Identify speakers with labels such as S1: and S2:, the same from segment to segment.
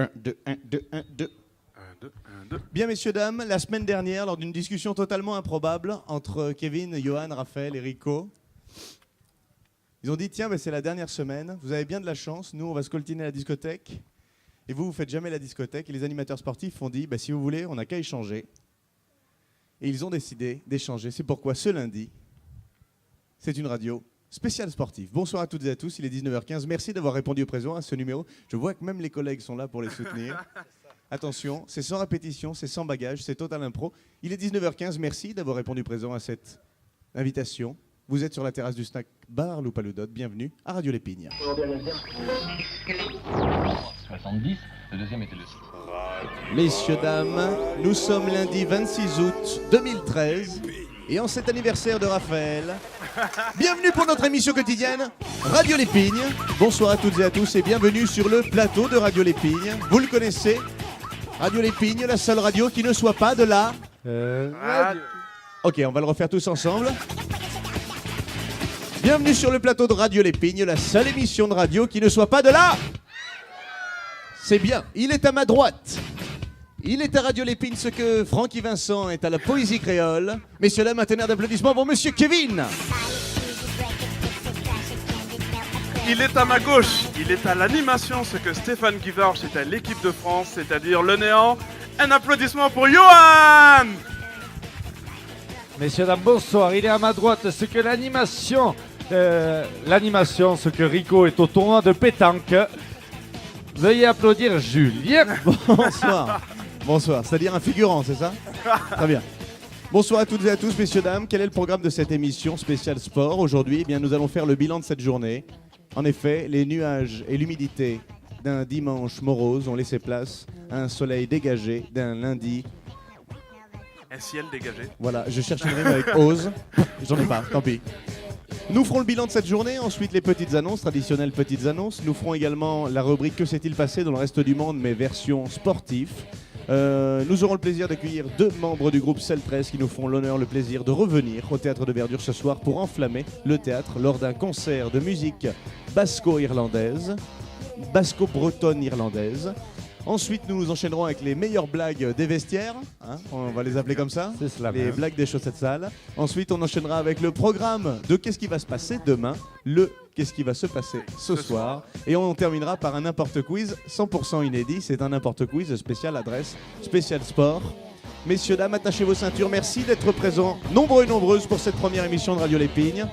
S1: 1, 2, 1, 2, 1, 2.
S2: 1, 2, 1, 2.
S1: Bien, messieurs, dames, la semaine dernière, lors d'une discussion totalement improbable entre Kevin, Johan, Raphaël et Rico, ils ont dit, tiens, c'est la dernière semaine, vous avez bien de la chance, nous, on va se coltiner à la discothèque, et vous faites jamais la discothèque, et les animateurs sportifs ont dit, si vous voulez, on n'a qu'à échanger. Et ils ont décidé d'échanger. C'est pourquoi ce lundi, c'est une radio spéciale sportive. Bonsoir à toutes et à tous, il est 19h15. Merci d'avoir répondu au présent à ce numéro. Je vois que même les collègues sont là pour les soutenir. Attention, c'est sans répétition, c'est sans bagage, c'est total impro. Il est 19h15, merci d'avoir répondu présent à cette invitation. Vous êtes sur la terrasse du snack bar Loupaloudot. Bienvenue à Radio Lépigne.
S3: 70, le deuxième était le...
S1: Messieurs, dames, nous sommes lundi 26 août 2013 et en cet anniversaire de Raphaël, bienvenue pour notre émission quotidienne Radio Lépigne. Bonsoir à toutes et à tous et bienvenue sur le plateau de Radio Lépigne. Vous le connaissez, Radio Lépigne, la seule radio qui ne soit pas de la... Ok, on va le refaire tous ensemble. Bienvenue sur le plateau de Radio Lépigne, la seule émission de radio qui ne soit pas de la... C'est bien, il est à ma droite. Il est à Radio Lépigne ce que Francky Vincent est à la poésie créole. Messieurs, dames, un tonnerre d'applaudissements pour Monsieur Kevin.
S2: Il est à ma gauche, il est à l'animation ce que Stéphane Guivarch est à l'équipe de France, c'est-à-dire le néant. Un applaudissement pour Johan.
S4: Messieurs, dames, bonsoir. Il est à ma droite ce que l'animation, ce que Rico est au tournoi de pétanque. Veuillez applaudir Julien.
S1: Bonsoir. Bonsoir, c'est-à-dire un figurant, c'est ça? Très bien. Bonsoir à toutes et à tous, messieurs, dames. Quel est le programme de cette émission spéciale sport? Aujourd'hui, nous allons faire le bilan de cette journée. En effet, les nuages et l'humidité d'un dimanche morose ont laissé place à un soleil dégagé d'un lundi.
S2: Un ciel dégagé.
S1: Voilà, je cherche une rime avec ose. J'en ai pas, tant pis. Nous ferons le bilan de cette journée, ensuite les petites annonces, traditionnelles petites annonces. Nous ferons également la rubrique Que s'est-il passé dans le reste du monde, mais version sportive. Nous aurons le plaisir d'accueillir deux membres du groupe Cell 13 qui nous font l'honneur, le plaisir de revenir au Théâtre de Verdure ce soir pour enflammer le théâtre lors d'un concert de musique basco-irlandaise, basco-bretonne irlandaise. Ensuite, nous nous enchaînerons avec les meilleures blagues des vestiaires, on va les appeler comme ça,
S4: C'est cela
S1: les
S4: même.
S1: blagues des chaussettes sales. Ensuite, on enchaînera avec le programme de Qu'est-ce qui va se passer demain, le Qu'est-ce qui va se passer ce soir. Et on terminera par un n'importe quiz 100% inédit. C'est un n'importe quiz spécial adresse, spécial sport. Messieurs, dames, attachez vos ceintures. Merci d'être présents, nombreux et nombreuses, pour cette première émission de Radio Lépigne.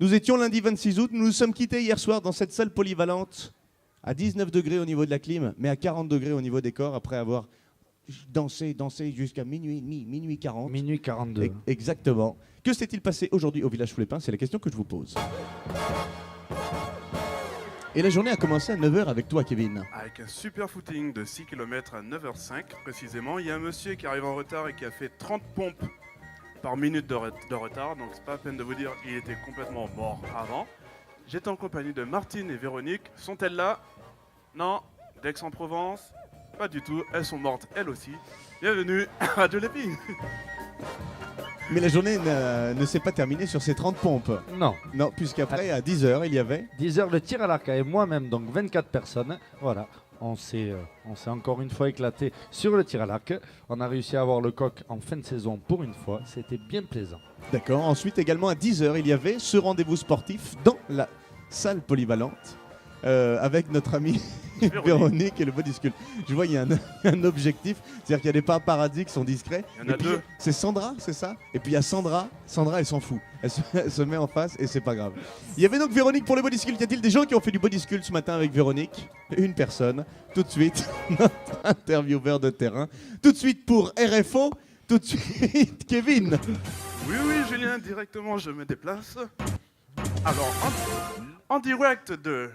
S1: Nous étions lundi 26 août. Nous nous sommes quittés hier soir dans cette salle polyvalente à 19 degrés au niveau de la clim, mais à 40 degrés au niveau des corps, après avoir dansé jusqu'à minuit 40.
S4: Minuit 42.
S1: Exactement. Que s'est-il passé aujourd'hui au village Foulepin? C'est la question que je vous pose. Et la journée a commencé à 9h avec toi, Kevin.
S2: Avec un super footing de 6 km à 9h05 précisément. Il y a un monsieur qui arrive en retard et qui a fait 30 pompes par minute de retard. Donc c'est pas la peine de vous dire, il était complètement mort avant. J'étais en compagnie de Martine et Véronique. Sont-elles là? Non. D'Aix-en-Provence? Pas du tout. Elles sont mortes elles aussi. Bienvenue à Radio Lépigne.
S1: Mais la journée ne s'est pas terminée sur ces 30 pompes.
S4: Non.
S1: Non, puisqu'après, à 10h, il y avait...
S4: 10 heures de tir à l'arc et moi-même, donc 24 personnes. Voilà. On s'est encore une fois éclaté sur le tir à l'arc. On a réussi à avoir le coq en fin de saison pour une fois. C'était bien plaisant.
S1: D'accord. Ensuite, également, à 10h, il y avait ce rendez-vous sportif dans la salle polyvalente avec notre ami Véronique et le bodysculpte. Je vois, il y a un objectif. C'est-à-dire qu'il y a des paparazzis qui sont discrets.
S2: Il y en a
S1: Et puis,
S2: deux.
S1: C'est Sandra, c'est ça? Et puis il y a Sandra. Sandra, elle s'en fout. Elle se met en face et c'est pas grave. Il y avait donc Véronique pour le bodysculpte. Y a-t-il des gens qui ont fait du bodysculpte ce matin avec Véronique? Une personne. Tout de suite, notre intervieweur de terrain. Tout de suite pour RFO. Tout de suite, Kevin.
S2: Oui, Julien, directement, je me déplace. Alors, en direct de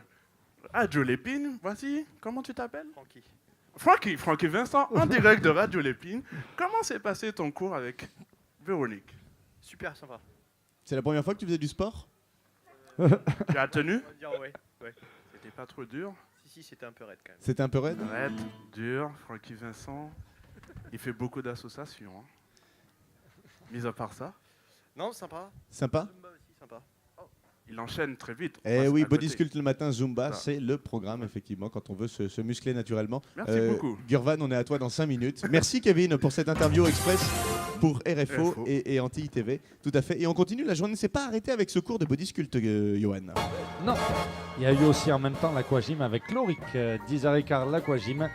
S2: Radio Lépine, voici, comment tu t'appelles? Francky Vincent, en direct de Radio Lépine. Comment s'est passé ton cours avec Véronique?
S5: Super sympa.
S1: C'est la première fois que tu faisais du sport?
S2: Tu as tenu?
S5: On va dire ouais.
S2: C'était pas trop dur?
S5: Si, c'était un peu raide quand même.
S1: C'était un peu raide?
S2: Arrête, dur, Francky Vincent. Il fait beaucoup d'associations. Mis à part ça.
S5: Non, sympa.
S1: Sympa?
S5: Zumba aussi, sympa. Oh.
S2: il enchaîne très vite. On
S1: Eh
S2: passe
S1: oui,
S2: à côté.
S1: Bodysculpt le matin, Zumba,
S2: Ça.
S1: c'est le programme, effectivement, quand on veut se muscler naturellement.
S2: Merci beaucoup.
S1: Gurvan, on est à toi dans 5 minutes. Merci, Kevin, pour cette interview express pour RFO,
S2: RFO.
S1: et Anti-TV. Tout à fait. Et on continue, la journée ne s'est pas arrêtée avec ce cours de Bodysculpt, Johan.
S4: Non, il y a eu aussi en même temps l'aquagym avec Loric, 10h15 l'aquagym,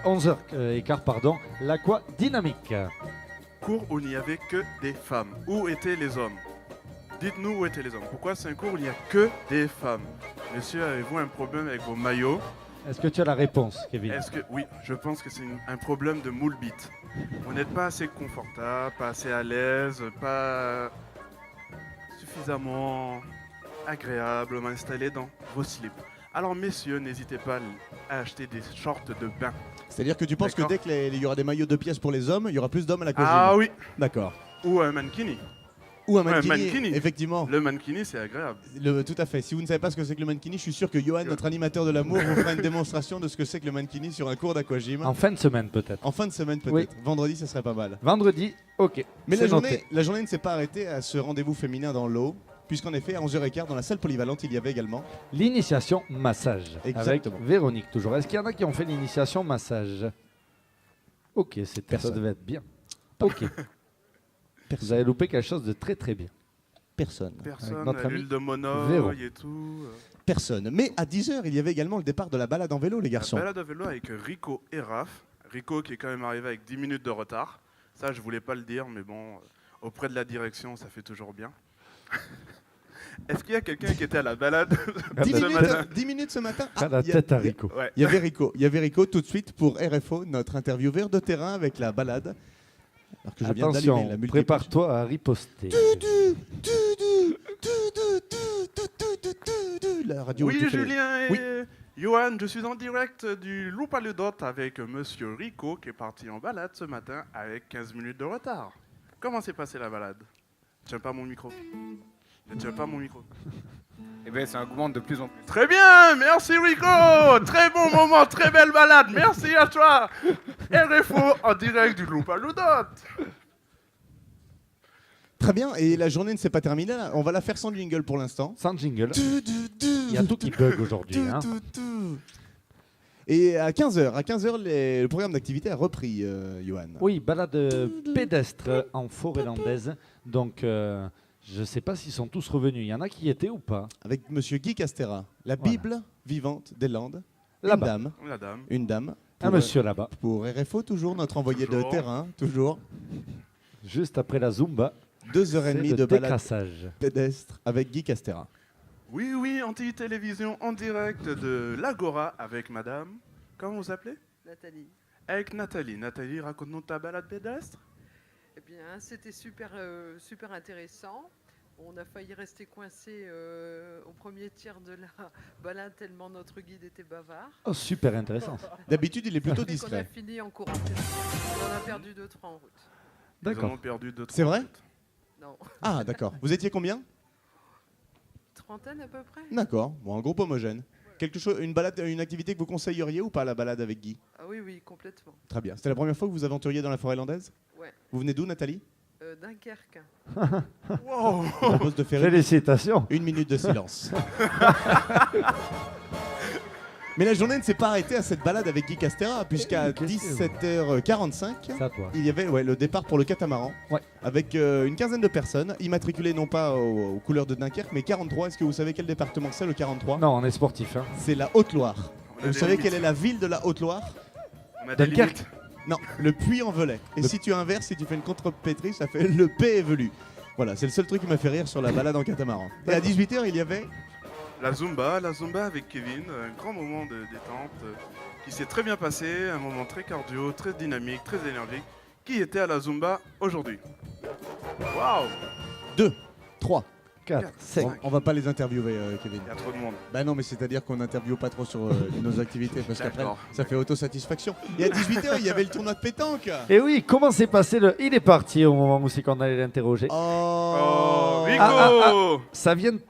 S4: 11h15 pardon, l'aqua dynamique.
S2: Cours où il n'y avait que des femmes. Où étaient les hommes? Dites-nous où étaient les hommes. Pourquoi c'est un cours où il n'y a que des femmes? Monsieur, avez-vous un problème avec vos maillots?
S4: Est-ce que tu as la réponse, Kevin?
S2: Est-ce que oui, je pense que c'est un problème de moule bite. Vous n'êtes pas assez confortable, pas assez à l'aise, pas suffisamment agréablement installé dans vos slips. Alors messieurs, n'hésitez pas à acheter des shorts de bain.
S1: C'est-à-dire que tu penses que
S2: D'accord.
S1: dès qu'il y aura des maillots de pièces pour les hommes, il y aura plus d'hommes à l'aquagym?
S2: Ah oui,
S1: D'accord.
S2: ou un mankini.
S1: Ou un
S2: Ouais, un
S1: mankini,
S2: mankini.
S1: effectivement.
S2: Le mankini, c'est agréable.
S1: Tout à fait. Si vous ne savez pas ce que c'est que le mankini, je suis sûr que Johan, notre animateur de l'amour, vous fera une démonstration de ce que c'est que le mankini sur un cours d'aquagym.
S4: En fin de semaine peut-être.
S1: En fin de semaine peut-être.
S4: Oui.
S1: Vendredi, ça serait pas mal.
S4: Vendredi, ok.
S1: Mais
S4: c'est
S1: la
S4: noté.
S1: journée ne s'est pas arrêtée à ce rendez-vous féminin dans l'eau, puisqu'en effet, à 11h15, dans la salle polyvalente, il y avait également...
S4: L'initiation massage
S1: Exactement.
S4: avec Véronique toujours. Est-ce qu'il y en a qui ont fait l'initiation massage? Ok, ça
S1: Personne.
S4: devait être bien. Ok. Vous avez loupé quelque chose de très très bien.
S1: Personne.
S2: Personne,
S4: notre ami
S2: l'huile de
S4: Véro.
S2: monoeil et tout.
S1: Personne. Mais à 10h, il y avait également le départ de la balade en vélo, les garçons.
S2: La balade à vélo avec Rico et Raph. Rico qui est quand même arrivé avec 10 minutes de retard. Ça, je voulais pas le dire, mais bon, auprès de la direction, ça fait toujours bien. Est-ce qu'il y a quelqu'un qui était à la balade
S1: 10
S2: ce
S1: minutes,
S2: matin
S1: 10 minutes ce matin.
S4: À la
S1: il y a-
S4: tête à Rico.
S2: Ouais.
S1: Il y avait Rico. Il y avait Rico tout de suite pour RFO, notre intervieweur de terrain avec la balade. Alors que je viens d'allumer
S4: Attention,
S1: la multiplication.
S4: prépare-toi à riposter.
S1: La radio
S2: Oui,
S1: qui fait les-
S2: Julien et
S1: Oui.
S2: Johan, je suis en direct du Loup à le Dot avec Monsieur Rico qui est parti en balade ce matin avec 15 minutes de retard. Comment s'est passée la balade? Tiens pas mon micro. Ne tiens pas mon micro.
S6: Eh bien, ça augmente de plus en plus.
S2: Très bien, merci Rico. Très bon moment, très belle balade. Merci à toi. RFO en direct du Loup à le Dot.
S1: Très bien, et la journée ne s'est pas terminée. Là. On va la faire sans jingle pour l'instant.
S4: Sans jingle. Il y a tout qui bug aujourd'hui. Hein.
S1: Et à 15h, le programme d'activité a repris, Johan.
S4: Oui, balade pédestre en forêt landaise. Donc, je ne sais pas s'ils sont tous revenus. Il y en a qui y étaient ou pas.
S1: Avec Monsieur Guy Castera, la
S4: Voilà.
S1: Bible vivante des Landes.
S4: Là-bas.
S2: La dame.
S1: Une dame.
S4: Un monsieur là-bas.
S1: Pour RFO, toujours, notre envoyé de
S2: Toujours.
S1: terrain, toujours.
S4: Juste après la Zumba.
S1: 2h30
S4: c'est
S1: de
S4: le
S1: balade
S4: décrassage.
S1: pédestre avec Guy Castera.
S2: Oui, oui, anti-télévision en direct de l'Agora avec madame. Comment vous appelez?
S7: Nathalie.
S2: Avec Nathalie. Nathalie, raconte-nous ta balade pédestre.
S7: Eh bien, c'était super, super intéressant. On a failli rester coincé au premier tiers de la balade tellement notre guide était bavard.
S4: Oh, super intéressant.
S1: D'habitude, il est plutôt
S7: Mais qu'on a
S1: discret.
S7: fini en courant. On en a perdu 2-3 en route.
S2: Ils en
S4: D'accord.
S2: ont perdu 2-3.
S1: C'est vrai?
S7: Non,
S1: Ah, d'accord. Vous étiez combien?
S7: trentaine à peu près.
S1: D'accord. Bon, un groupe homogène. Quelque chose, une balade, une activité que vous conseilleriez ou pas, la balade avec Guy?
S7: Ah oui, oui, complètement.
S1: Très bien. C'était la première fois que vous aventuriez dans la forêt landaise?
S7: Ouais.
S1: Vous venez d'où, Nathalie?
S7: Dunkerque.
S2: Wow.
S1: Je propose de faire
S4: Félicitations.
S1: une minute de silence. Mais la journée ne s'est pas arrêtée à cette balade avec Guy Castera, puisqu'à
S4: Qu'est-ce que-
S1: 17h45,
S4: C'est à toi.
S1: il y avait le départ pour le catamaran,
S4: Ouais.
S1: avec une quinzaine de personnes, immatriculées non pas aux couleurs de Dunkerque, mais 43. Est-ce que vous savez quel département c'est, le 43?
S4: Non, on est sportif. Hein.
S1: C'est la Haute-Loire.
S2: On a
S1: Vous
S2: des
S1: savez
S2: limites.
S1: quelle est la ville de la Haute-Loire?
S2: On a des
S4: Dunkerque.
S2: limites.
S1: Non, le Puy-en-Velay. Et si tu inverses, si tu fais une contrepétrie, ça fait le P est velu. Voilà, c'est le seul truc qui m'a fait rire sur la balade en catamaran. Et à 18h, il y avait...
S2: La Zumba avec Kevin, un grand moment de détente qui s'est très bien passé, un moment très cardio, très dynamique, très énergique. Qui était à la Zumba aujourd'hui? Waouh!
S1: 2, 3.
S4: 4, 5.
S1: On va pas les interviewer, Kevin.
S2: Il y a trop de monde.
S1: Bah non, mais c'est-à-dire qu'on n'interviewe pas trop sur nos activités, parce qu'après,
S2: D'accord.
S1: ça fait autosatisfaction. Et à 18h, il y avait le tournoi de pétanque.
S4: Et oui, comment s'est passé le... Il est parti au moment où c'est qu'on allait l'interroger.
S2: Oh, Rico!
S4: Ça vient de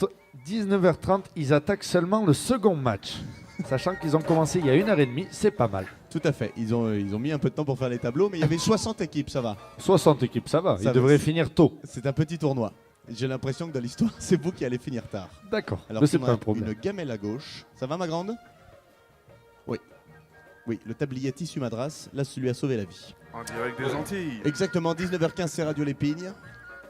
S4: 19h30, ils attaquent seulement le second match. Sachant qu'ils ont commencé il y a 1h30, c'est pas mal.
S1: Tout à fait. Ils ont mis un peu de temps pour faire les tableaux, mais il y avait 60 équipes, ça va.
S4: 60 équipes, ça va.
S1: Ça
S4: Ils
S1: va,
S4: devraient
S1: c'est-
S4: finir tôt.
S1: C'est un petit tournoi. J'ai l'impression que dans l'histoire, c'est vous qui allez finir tard.
S4: D'accord,
S1: Alors,
S4: mais c'est
S1: on
S4: pas
S1: a
S4: un problème.
S1: une gamelle à gauche. Ça va, ma grande? Oui. Oui, le tablier tissu madras, là, celui a sauvé la vie.
S2: En direct des Antilles.
S1: Exactement, 19h15, c'est Radio Lépine.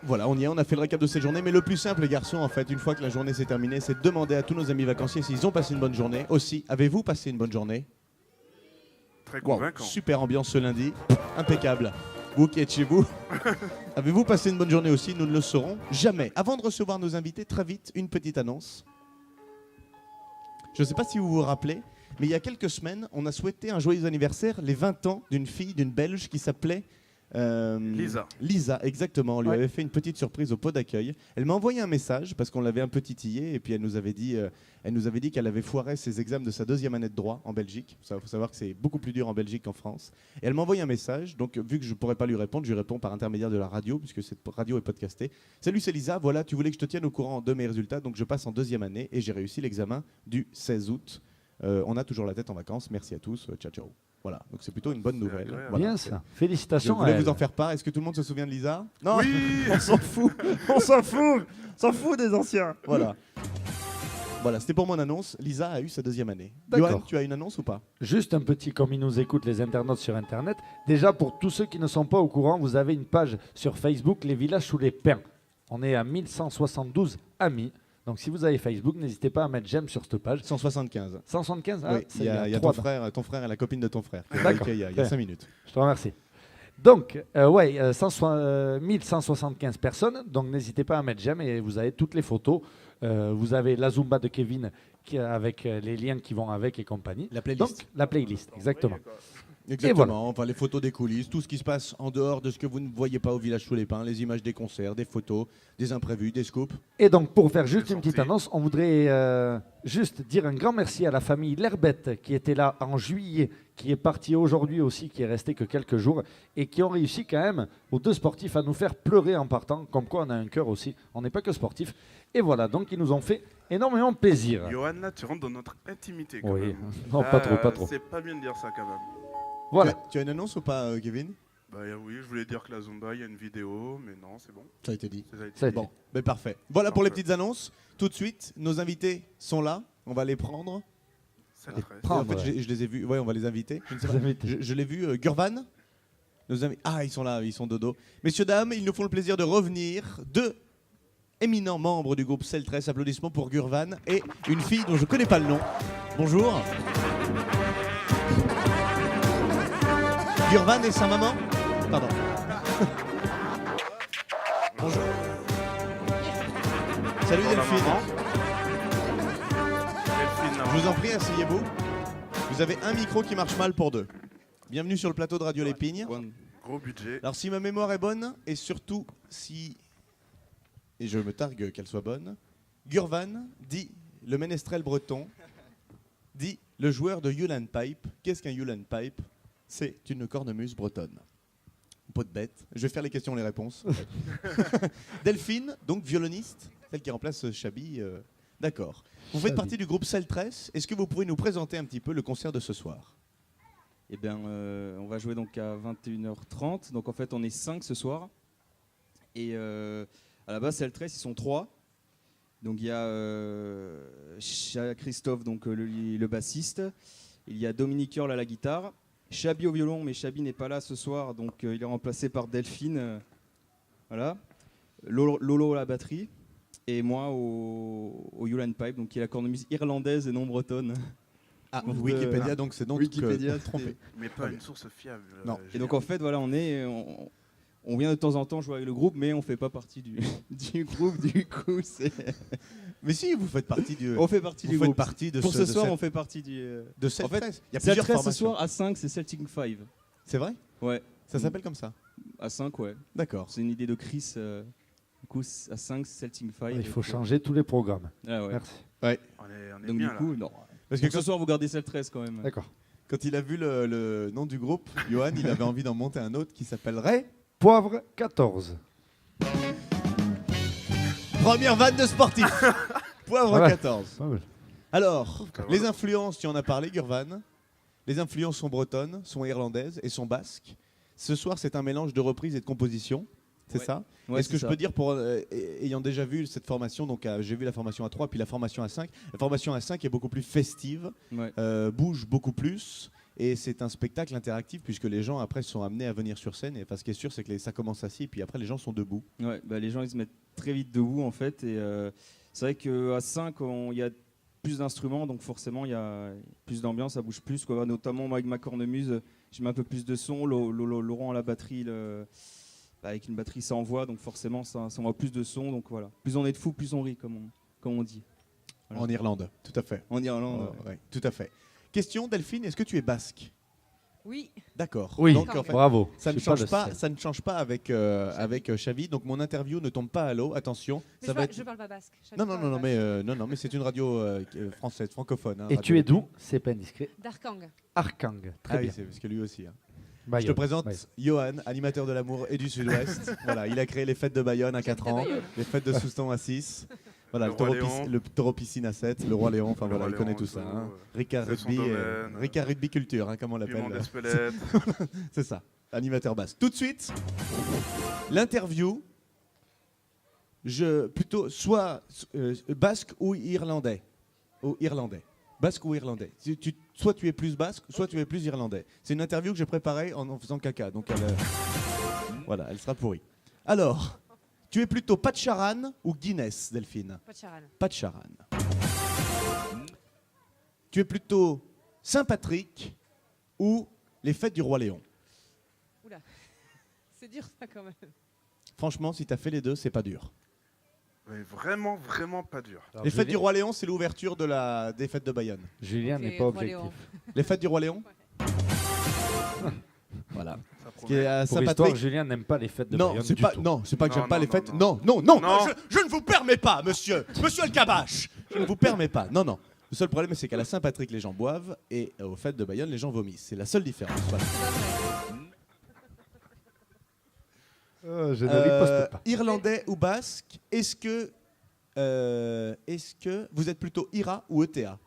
S1: Voilà, on y est, on a fait le récap de cette journée. Mais le plus simple, les garçons, en fait, une fois que la journée s'est terminée, c'est de demander à tous nos amis vacanciers s'ils ont passé une bonne journée. Aussi, avez-vous passé une bonne journée?
S2: Très
S1: Wow,
S2: convaincant.
S1: super ambiance ce lundi, impeccable. Vous qui êtes chez vous, avez-vous passé une bonne journée aussi? Nous ne le saurons jamais. Avant de recevoir nos invités, très vite, une petite annonce. Je ne sais pas si vous vous rappelez, mais il y a quelques semaines, on a souhaité un joyeux anniversaire, les 20 ans d'une fille, d'une Belge qui s'appelait...
S2: Lisa.
S1: Lisa, exactement. On lui
S4: Ouais.
S1: avait fait une petite surprise au pot d'accueil. Elle m'a envoyé un message parce qu'on l'avait un peu titillé et puis elle nous avait dit qu'elle avait foiré ses examens de sa deuxième année de droit en Belgique. Il faut savoir que c'est beaucoup plus dur en Belgique qu'en France. Et elle m'a envoyé un message. Donc, vu que je ne pourrais pas lui répondre, je lui réponds par intermédiaire de la radio puisque cette radio est podcastée. Salut, c'est Lisa. Voilà, tu voulais que je te tienne au courant de mes résultats. Donc, je passe en deuxième année et j'ai réussi l'examen du 16 août. On a toujours la tête en vacances. Merci à tous. Ciao, ciao. Voilà, donc c'est plutôt une bonne nouvelle.
S2: agréable.
S1: Voilà.
S4: Bien ça.
S1: Je
S4: Félicitations à
S1: voulais
S4: elle.
S1: vous en faire part. Est-ce que tout le monde se souvient de Lisa? Non,
S2: Oui.
S1: on s'en fout. On s'en fout. On s'en fout des anciens. Voilà. Voilà, c'était pour mon annonce. Lisa a eu sa deuxième année.
S4: D'accord.
S1: Johan, tu as une annonce ou pas?
S4: Juste un petit, comme ils nous écoutent les internautes sur Internet, déjà pour tous ceux qui ne sont pas au courant, vous avez une page sur Facebook, Les Villages sous les Pins. On est à 1172 amis. Donc si vous avez Facebook, n'hésitez pas à mettre j'aime sur cette page.
S1: 175.
S4: 175,
S1: Oui, il y a,
S4: bien.
S1: ton
S4: Trois.
S1: frère et la copine de ton frère. qui a
S4: D'accord.
S1: liké il y a
S4: Bien.
S1: 5 minutes.
S4: Je te remercie. Donc, 1175 personnes. Donc, n'hésitez pas à mettre j'aime et vous avez toutes les photos. Vous avez la Zumba de Kevin avec les liens qui vont avec et compagnie.
S1: La playlist.
S4: Donc, la playlist, exactement.
S1: Exactement.
S4: voilà.
S1: Enfin, les photos des coulisses, tout ce qui se passe en dehors de ce que vous ne voyez pas au village sous les pins, les images des concerts, des photos, des imprévus, des scoops.
S4: Et donc, pour faire juste une petite
S2: sorti.
S4: annonce, on voudrait juste dire un grand merci à la famille L'Herbette qui était là en juillet, qui est partie aujourd'hui aussi, qui est restée que quelques jours, et qui ont réussi quand même, aux deux sportifs, à nous faire pleurer en partant, comme quoi on a un cœur aussi, on n'est pas que sportif. Et voilà, donc ils nous ont fait énormément plaisir.
S2: Johan, là, tu rentres dans notre intimité. Quand
S4: Oui,
S2: même.
S4: non,
S2: Là,
S4: pas trop, pas trop.
S2: C'est pas bien de dire ça quand même.
S4: Voilà.
S1: Tu as une annonce ou pas, Kevin?
S2: Bah oui, je voulais dire que la Zumba, il y a une vidéo, mais non, c'est bon.
S1: Ça a été dit.
S2: Ça a été
S4: Ça a
S2: dit.
S4: été
S1: Bon, ben parfait. Voilà pour les
S2: Parfait.
S1: petites annonces. Tout de suite, nos invités sont là. On va les prendre.
S2: C'est le stress.
S4: Prends.
S1: En fait,
S4: ouais.
S1: je les ai vus. Ouais, on va les inviter. Je ne sais pas.
S4: Les invités.
S1: Je l'ai vu, Gurvan. Ah, ils sont là, ils sont dodo. Messieurs, dames, ils nous font le plaisir de revenir. Deux éminents membres du groupe Celtress. Applaudissements pour Gurvan et une fille dont je ne connais pas le nom. Bonjour. Gurvan et sa maman. Pardon. Bonjour. Salut
S2: Bonjour, la
S1: Delphine.
S2: maman. Delphine, la
S1: Je vous
S2: maman.
S1: en prie, asseyez-vous. Vous avez un micro qui marche mal pour deux. Bienvenue sur le plateau de Radio Lépine.
S2: Gros budget.
S1: Alors si ma mémoire est bonne, et surtout si, et je me targue qu'elle soit bonne, Gurvan dit le ménestrel breton, dit le joueur de Ulan Pipe. Qu'est-ce qu'un Ulan Pipe? C'est une cornemuse bretonne. Pas de bête. Je vais faire les questions et les réponses. Delphine, donc violoniste, celle qui remplace Chabi. D'accord. Vous faites
S4: Chabi.
S1: partie du groupe Celtress. Est-ce que vous pourriez nous présenter un petit peu le concert de ce soir?
S8: Eh bien, on va jouer donc à 21h30. Donc en fait, on est 5 ce soir. Et à la base, Celtress, ils sont 3. Donc il y a Christophe, donc le bassiste. Il y a Dominique Hurle à la guitare. Chabi au violon, mais Chabi n'est pas là ce soir, donc il est remplacé par Delphine. Voilà. Lolo à la batterie. Et moi au Ulan Pipe, donc qui est la cornemuse irlandaise et non bretonne.
S1: Ah,
S8: De-
S1: Wikipédia, donc c'est donc
S8: Wikipédia,
S1: trompé.
S2: Mais pas une source fiable.
S1: Non.
S8: Et donc en fait, voilà, on vient de temps en temps jouer avec le groupe, mais on fait pas partie du, du groupe. Du coup,
S1: Mais si, vous faites partie du.
S8: on fait partie
S1: Vous
S8: du
S1: faites
S8: groupe.
S1: partie de
S8: Pour
S1: ce
S8: ce
S1: de
S8: soir,
S1: cette-
S8: on fait partie du.
S1: de
S8: En
S1: Celtress.
S8: fait,
S1: Il y a plusieurs
S8: Celtress ce
S1: formations.
S8: soir à 5, c'est Celtic 5.
S1: C'est vrai?
S8: Ouais,
S1: Ça s'appelle comme ça.
S8: à 5, ouais.
S1: D'accord.
S8: C'est une idée de Chris. Du coup, à 5, c'est Celtic 5.
S4: Il faut changer tous les programmes.
S8: Ah ouais.
S4: Merci.
S2: On est
S8: Donc
S2: bien
S8: du
S2: là.
S8: coup, non.
S1: Parce que
S8: Donc, ce soir, vous gardez Celtress quand même.
S4: D'accord.
S1: quand il a vu le nom du groupe, Johan, il avait envie d'en monter un autre qui s'appellerait
S4: Poivre 14.
S1: Première vanne de sportif. Poivre
S4: Voilà.
S1: 14.
S4: Pas mal.
S1: Alors,
S2: Ça va.
S1: les influences, tu en as parlé, Gurvan. Les influences sont bretonnes, sont irlandaises et sont basques. Ce soir, c'est un mélange de reprises et de compositions. c'est
S8: Ouais.
S1: ça.
S8: Ouais,
S1: Est-ce que
S8: c'est
S1: je
S8: ça.
S1: peux dire, ayant déjà vu cette formation, donc j'ai vu la formation A3 puis la formation A5. La formation A5 est beaucoup plus festive,
S8: Ouais.
S1: bouge beaucoup plus. Et c'est un spectacle interactif puisque les gens après sont amenés à venir sur scène. Et ce qui est sûr, c'est que ça commence assis, puis après les gens sont debout.
S8: Ouais, bah, les gens ils se mettent très vite debout en fait. Et c'est vrai qu'à 5, il y a plus d'instruments, donc forcément il y a plus d'ambiance, ça bouge plus, quoi. Notamment moi avec ma cornemuse, je mets un peu plus de son. Laurent à la batterie, avec une batterie ça envoie, donc forcément ça envoie plus de son. Donc voilà, plus on est de fous, plus on rit, comme on dit. Voilà.
S1: En Irlande, tout à fait.
S8: En Irlande.
S1: Ouais, tout à fait. Question, Delphine, est-ce que tu es basque?
S9: Oui.
S1: D'accord.
S4: Oui,
S1: Donc, en fait,
S4: bravo.
S1: ça ne
S4: Je suis pas
S1: change
S4: le
S1: pas,
S4: seul.
S1: ça ne change pas avec Xavi. Donc mon interview ne tombe pas à l'eau. Attention,
S9: Mais
S1: ça
S9: je,
S1: va
S9: parle,
S1: être.
S9: je parle pas basque. Je
S1: Non,
S9: parle
S1: non,
S9: pas basque.
S1: mais c'est une radio française, francophone. hein,
S4: Et
S1: radio.
S4: tu es d'où? C'est pas indiscret.
S9: D'Arkang.
S4: Arkang. Très
S1: Ah oui,
S4: bien.
S1: c'est parce que lui aussi. hein. Je te
S4: Bayonne.
S1: présente
S4: Bayonne.
S1: Johan, animateur de l'amour et du Sud-Ouest. Voilà, il a créé les fêtes de Bayonne à 4 ans,
S9: Bayonne.
S1: les fêtes de Souston à 6. Voilà,
S2: Le
S1: le,
S2: Roi
S1: taureau
S2: Léon.
S1: le taureau piscine à 7, le roi Léon, enfin
S2: Le
S1: voilà,
S2: Roi
S1: il connaît
S2: Léon,
S1: tout ça.
S2: tout,
S1: hein. Ricard
S2: c'est son
S1: Rugby,
S2: domaine.
S1: Ricard Rugby Culture, hein, comme on
S2: Piment
S1: l'appelle.
S2: d'Espelette.
S1: C'est ça, animateur basse. Tout de suite, l'interview, plutôt soit basque ou irlandais. Basque ou irlandais. Soit tu es plus basque, soit tu es plus irlandais. C'est une interview que j'ai préparée en faisant caca, donc voilà, elle sera pourrie. Alors, tu es plutôt Patcharan ou Guinness, Delphine?
S9: Pas de charan.
S1: Patcharan. Tu es plutôt Saint-Patrick ou les fêtes du roi Léon?
S9: Oula. C'est dur ça quand même.
S1: Franchement, si tu as fait les deux, c'est pas dur.
S2: Mais vraiment, vraiment pas dur.
S4: Alors,
S1: Les fêtes du
S4: Julien-
S1: roi Léon, c'est l'ouverture des fêtes de Bayonne.
S4: Julien
S9: Ok,
S4: n'est pas
S9: Roi
S4: objectif.
S9: Léon.
S1: Les fêtes du roi Léon? Voilà.
S2: Ça
S1: Ce qui est
S2: promet.
S1: à
S4: Pour l'histoire,
S1: Saint-Patrick.
S4: Julien n'aime pas les fêtes de
S1: Non,
S4: Bayonne
S1: c'est
S4: du
S1: pas,
S4: tout.
S1: non, c'est pas que
S2: Non,
S1: j'aime pas
S2: non,
S1: les
S2: non,
S1: fêtes.
S2: non.
S1: Non, non, non,
S2: Non.
S1: je ne vous permets pas, monsieur. Monsieur le Cabache. Je ne vous permets pas. Non, non. Le seul problème, c'est qu'à la Saint-Patrick, les gens boivent et aux fêtes de Bayonne, les gens vomissent. C'est la seule différence. Voilà.
S4: Je ne riposte pas.
S1: Irlandais ou basque, est-ce que vous êtes plutôt IRA ou ETA?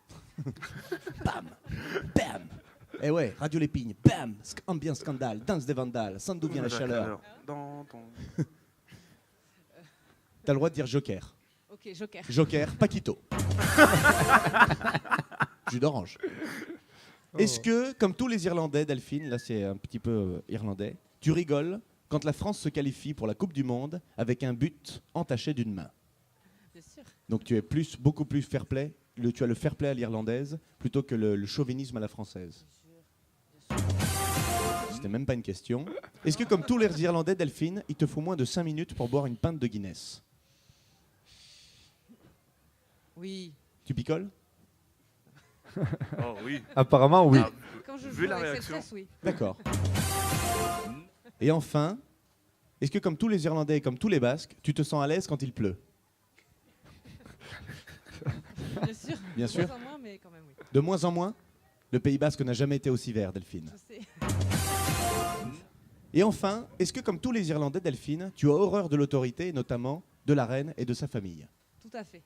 S1: Bam, bam. Eh ouais, Radio Lépigne, bam, ambiance scandale, danse des vandales, sans d'où vient la chaleur.
S2: Dans ton-
S1: T'as le droit de dire Joker.
S9: Ok, Joker.
S1: Joker, Paquito. Jus d'orange. Est-ce que, comme tous les Irlandais, Delphine, là c'est un petit peu irlandais, tu rigoles quand la France se qualifie pour la Coupe du Monde avec un but entaché d'une main?
S9: Bien sûr.
S1: Donc tu es beaucoup plus fair play, tu as le fair play à l'irlandaise plutôt que le chauvinisme à la française. C'était même pas une question. Est-ce que comme tous les Irlandais, Delphine, il te faut moins de 5 minutes pour boire une pinte de Guinness?
S9: Oui.
S1: Tu picoles?
S2: Oh oui.
S4: Apparemment, oui.
S2: Ah,
S9: Quand je
S2: Vu
S9: joue
S2: la
S9: avec
S2: réaction.
S9: cette tresse, oui.
S1: D'accord. Et enfin, est-ce que comme tous les Irlandais et comme tous les Basques, tu te sens à l'aise quand il pleut?
S9: Bien sûr.
S1: Bien sûr.
S9: De moins en moins, mais quand même, oui.
S1: De moins en moins? Le Pays Basque n'a jamais été aussi vert, Delphine.
S9: Je sais.
S1: Et enfin, est-ce que comme tous les Irlandais, Delphine, tu as horreur de l'autorité, et notamment de la reine et de sa famille?
S9: Tout à fait.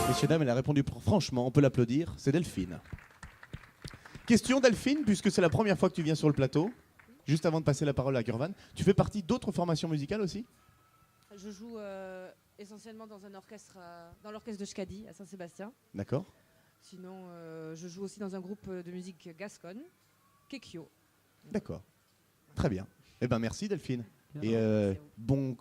S1: Messieurs, dames, elle a répondu franchement, on peut l'applaudir, c'est Delphine. Question Delphine, puisque c'est la première fois que tu viens sur le plateau, juste avant de passer la parole à Gurvan, tu fais partie d'autres formations musicales aussi?
S9: Je joue essentiellement dans un orchestre, dans l'orchestre de Schkadi à Saint-Sébastien.
S1: D'accord.
S9: Sinon, je joue aussi dans un groupe de musique gasconne, Kekyo.
S1: D'accord. Très bien. Eh ben merci Delphine. Et
S9: Merci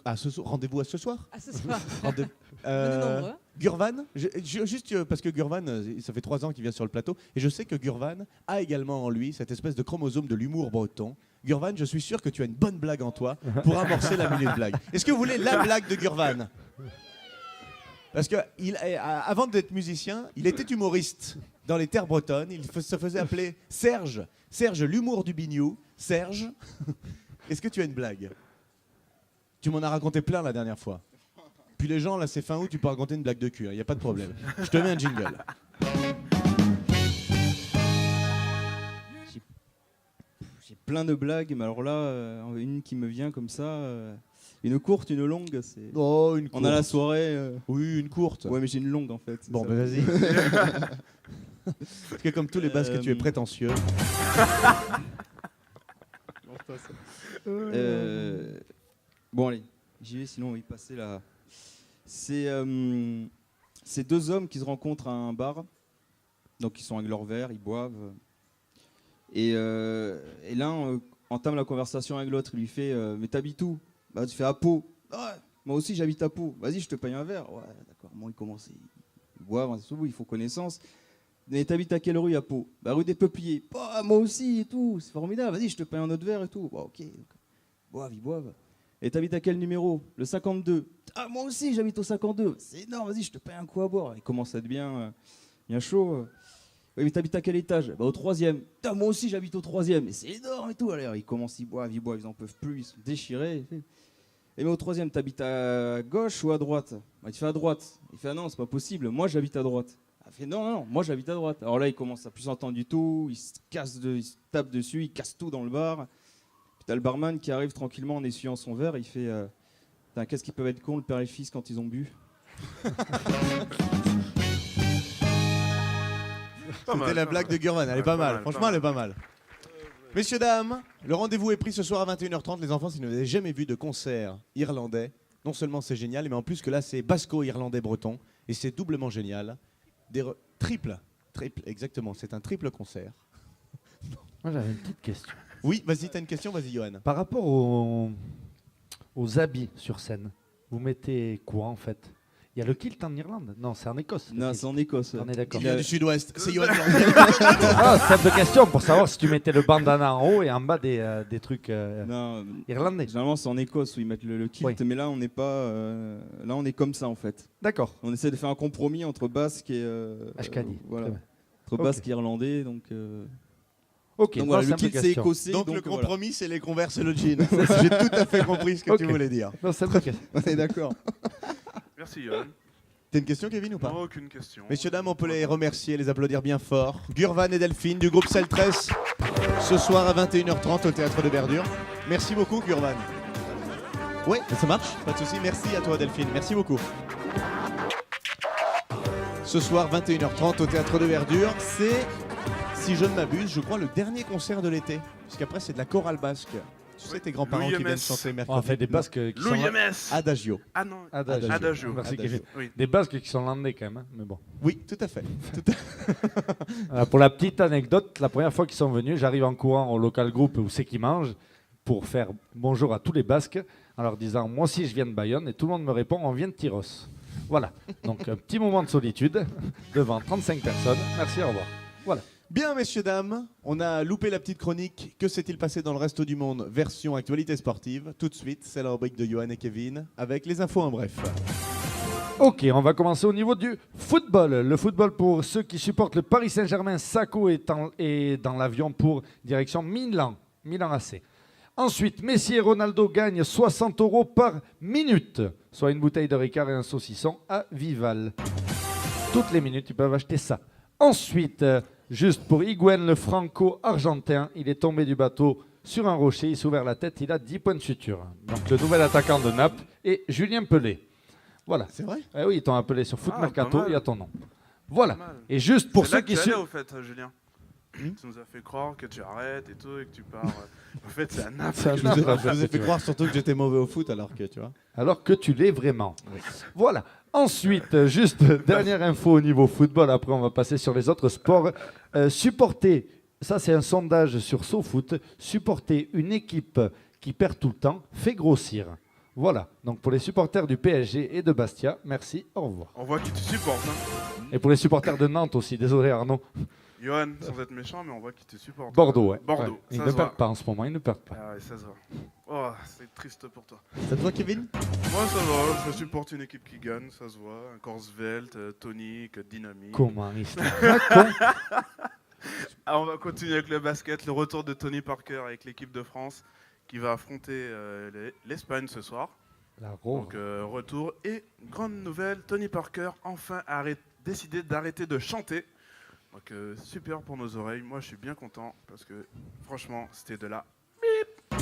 S9: à vous.
S1: rendez-vous à ce soir.
S9: À ce soir.
S1: Rendez-
S9: Venez nombreux.
S1: Gurvan, juste parce que Gurvan, ça fait 3 ans qu'il vient sur le plateau, et je sais que Gurvan a également en lui cette espèce de chromosome de l'humour breton. Gurvan, je suis sûr que tu as une bonne blague en toi pour amorcer la minute blague. Est-ce que vous voulez la blague de Gurvan? Parce que avant d'être musicien, il était humoriste dans les terres bretonnes. Il se faisait appeler Serge. Serge, l'humour du bignou. Serge, est-ce que tu as une blague? Tu m'en as raconté plein la dernière fois. Puis les gens, là, c'est fin août, tu peux raconter une blague de cul, il n'y a pas de problème. Je te mets un jingle.
S8: J'ai plein de blagues, mais alors là, une qui me vient comme ça, une courte, une longue, c'est...
S1: Oh, une courte.
S8: On a la soirée...
S1: Oui, une courte.
S8: Ouais, mais j'ai une longue en fait. c'est
S1: Bon,
S8: ça.
S1: ben vas-y. Parce que comme tous les Basques, tu es prétentieux.
S8: Bon, allez, j'y vais, sinon on va y passer là. C'est 2 hommes qui se rencontrent à un bar. Donc, ils sont avec leur verre, ils boivent. Et l'un entame la conversation avec l'autre. Il lui fait mais t'habites où? Bah, tu fais à Pau. Ah, ouais, moi aussi, j'habite à Pau. Vas-y, je te paye un verre. Ouais, d'accord. Bon, il commence. Ils boivent, ils font connaissance. Mais t'habites à quelle rue à Pau? Bah, rue des Peupliers. Bah, moi aussi et tout. C'est formidable. Vas-y, je te paye un autre verre et tout. Bah, ok. Ils boivent. Et t'habites à quel numéro? Le 52. Ah, moi aussi, j'habite au 52. C'est énorme. Vas-y, je te paye un coup à boire. Il commence à être bien chaud. Oui, mais t'habites à quel étage? Bah, au 3e. Putain, moi aussi, j'habite au 3e. Mais c'est énorme et tout. Alors, ils commencent, ils boivent, ils en peuvent plus. Ils sont déchirés. Et mais au 3e, t'habites à gauche ou à droite? Bah, il fait à droite. Il fait ah non, c'est pas possible. Moi, j'habite à droite. Il fait non, moi, j'habite à droite. Alors là, il commence à plus s'entendre du tout. Il se tape dessus, il casse tout dans le bar. Puis t'as le barman qui arrive tranquillement en essuyant son verre. Il fait qu'est-ce qu'ils peuvent être cons, le père et le fils, quand ils ont bu.
S1: C'était la blague de Gurvan, elle est pas mal. Franchement, elle est pas mal. Messieurs, dames, le rendez-vous est pris ce soir à 21h30. Les enfants, si vous n'avez jamais vu de concert irlandais, non seulement c'est génial, mais en plus que là, c'est basco-irlandais-breton. Et c'est doublement génial. Triple, exactement. C'est un triple concert.
S4: Moi, j'avais une petite question.
S1: Oui, vas-y, t'as une question? Vas-y, Johan.
S4: Par rapport aux habits sur scène, vous mettez quoi en fait? Il y a le kilt en Irlande? Non, c'est en Écosse.
S8: Non, c'est en Écosse.
S4: On est d'accord.
S1: Il vient du sud-ouest. C'est Johan.
S4: Ah, simple question pour savoir si tu mettais le bandana en haut et en bas des trucs
S8: Non,
S4: irlandais.
S8: généralement, c'est en Écosse où ils mettent le kilt,
S4: Oui.
S8: mais là, on n'est pas. Là, on est comme ça en fait.
S4: D'accord.
S8: On essaie de faire un compromis entre basque et.
S4: Ashkadi.
S8: Voilà.
S4: Très bien.
S8: Entre basque et irlandais, donc.
S4: Ok.
S8: Donc voilà,
S4: non,
S8: le
S4: simple
S8: kilt c'est
S4: question.
S8: écossais.
S1: Donc le
S8: voilà.
S1: compromis, c'est les Converse et le jean. J'ai tout à fait compris ce que tu
S4: Ok.
S1: voulais dire.
S4: Non, simple question.
S8: On est d'accord.
S2: Merci, Johan.
S1: T'as une question, Kevin, ou pas?
S2: Non, aucune question.
S1: Messieurs, dames, on peut les remercier, les applaudir bien fort. Gurvan et Delphine du groupe Celtress, ce soir à 21h30 au Théâtre de Verdure. Merci beaucoup, Gurvan. Oui, ça marche, pas de souci. Merci à toi, Delphine. Merci beaucoup. Ce soir, 21h30 au Théâtre de Verdure, c'est, si je ne m'abuse, je crois le dernier concert de l'été. Puisqu'après, c'est de la chorale basque. Tu sais, tes grands-parents
S2: Louis
S1: qui viennent
S2: MS.
S1: chanter mercredi.
S4: On fait des basques qui sont
S2: Louis
S4: là-
S2: MS.
S1: Adagio.
S2: Ah non,
S4: Adagio.
S2: Adagio.
S4: Merci,
S1: Adagio.
S4: Kevin.
S2: Oui.
S4: Des basques qui sont landais quand même, hein, mais bon.
S1: Oui, tout à fait.
S4: Pour la petite anecdote, la première fois qu'ils sont venus, j'arrive en courant au local groupe où c'est qu'ils mangent pour faire bonjour à tous les Basques en leur disant moi aussi je viens de Bayonne et tout le monde me répond on vient de Tyros. Voilà, donc un petit moment de solitude devant 35 personnes. Merci, au revoir. Voilà.
S1: Bien, messieurs, dames, on a loupé la petite chronique. Que s'est-il passé dans le reste du monde? Version actualité sportive. Tout de suite, c'est la rubrique de Johan et Kevin avec les infos en bref.
S4: Ok, on va commencer au niveau du football. Le football pour ceux qui supportent le Paris Saint-Germain, Sako est dans l'avion pour direction Milan AC. Ensuite, Messi et Ronaldo gagnent 60 € par minute, soit une bouteille de Ricard et un saucisson à Vival. Toutes les minutes, ils peuvent acheter ça. Ensuite, juste pour Higuaín, le franco-argentin, il est tombé du bateau sur un rocher, il s'est ouvert la tête, il a 10 points de suture. Donc le nouvel attaquant de Naples est Julien Pelé. Voilà.
S1: C'est vrai?
S4: Eh oui, ils t'ont appelé sur Foot
S2: Ah,
S4: Mercato,
S2: pas mal.
S4: il y a ton nom. Voilà.
S2: Pas mal.
S4: Et juste pour
S2: C'est
S4: ceux
S2: là que
S4: qui
S2: tu allais,
S4: suivent...
S2: au fait, Julien. Tu nous as fait croire que tu arrêtes et tout, et que tu pars. En fait, c'est à Naples.
S4: Ça,
S1: Je vous ai fait croire surtout que j'étais mauvais au foot alors que, tu vois.
S4: Alors que tu l'es vraiment. Voilà. Ensuite, juste dernière info au niveau football, après on va passer sur les autres sports. Supporter, ça c'est un sondage sur SoFoot, supporter une équipe qui perd tout le temps fait grossir. Voilà, donc pour les supporters du PSG et de Bastia, merci, au revoir.
S2: On voit qui tu supportes. Hein.
S4: Et pour les supporters de Nantes aussi, désolé Arnaud.
S2: Johan, sans être méchant, mais on voit qui te supporte.
S4: Bordeaux, ouais.
S2: Bordeaux,
S4: Ouais. Ils
S2: ça
S4: ne
S2: se voit.
S4: perdent pas en ce moment, ils ne perdent pas.
S2: Ah ouais, ça se voit. Oh, c'est triste pour toi.
S1: C'est toi, Kevin?
S2: Moi, ça va, je supporte une équipe qui gagne, ça se voit. Un corps svelte, tonique, dynamique.
S4: Comment il se raconte?
S2: Ah, on va continuer avec le basket. Le retour de Tony Parker avec l'équipe de France qui va affronter l'Espagne ce soir.
S4: La roue.
S2: Donc, retour. Et grande nouvelle, Tony Parker enfin décidé d'arrêter de chanter. Donc, super pour nos oreilles. Moi, je suis bien content parce que franchement, c'était de la bip.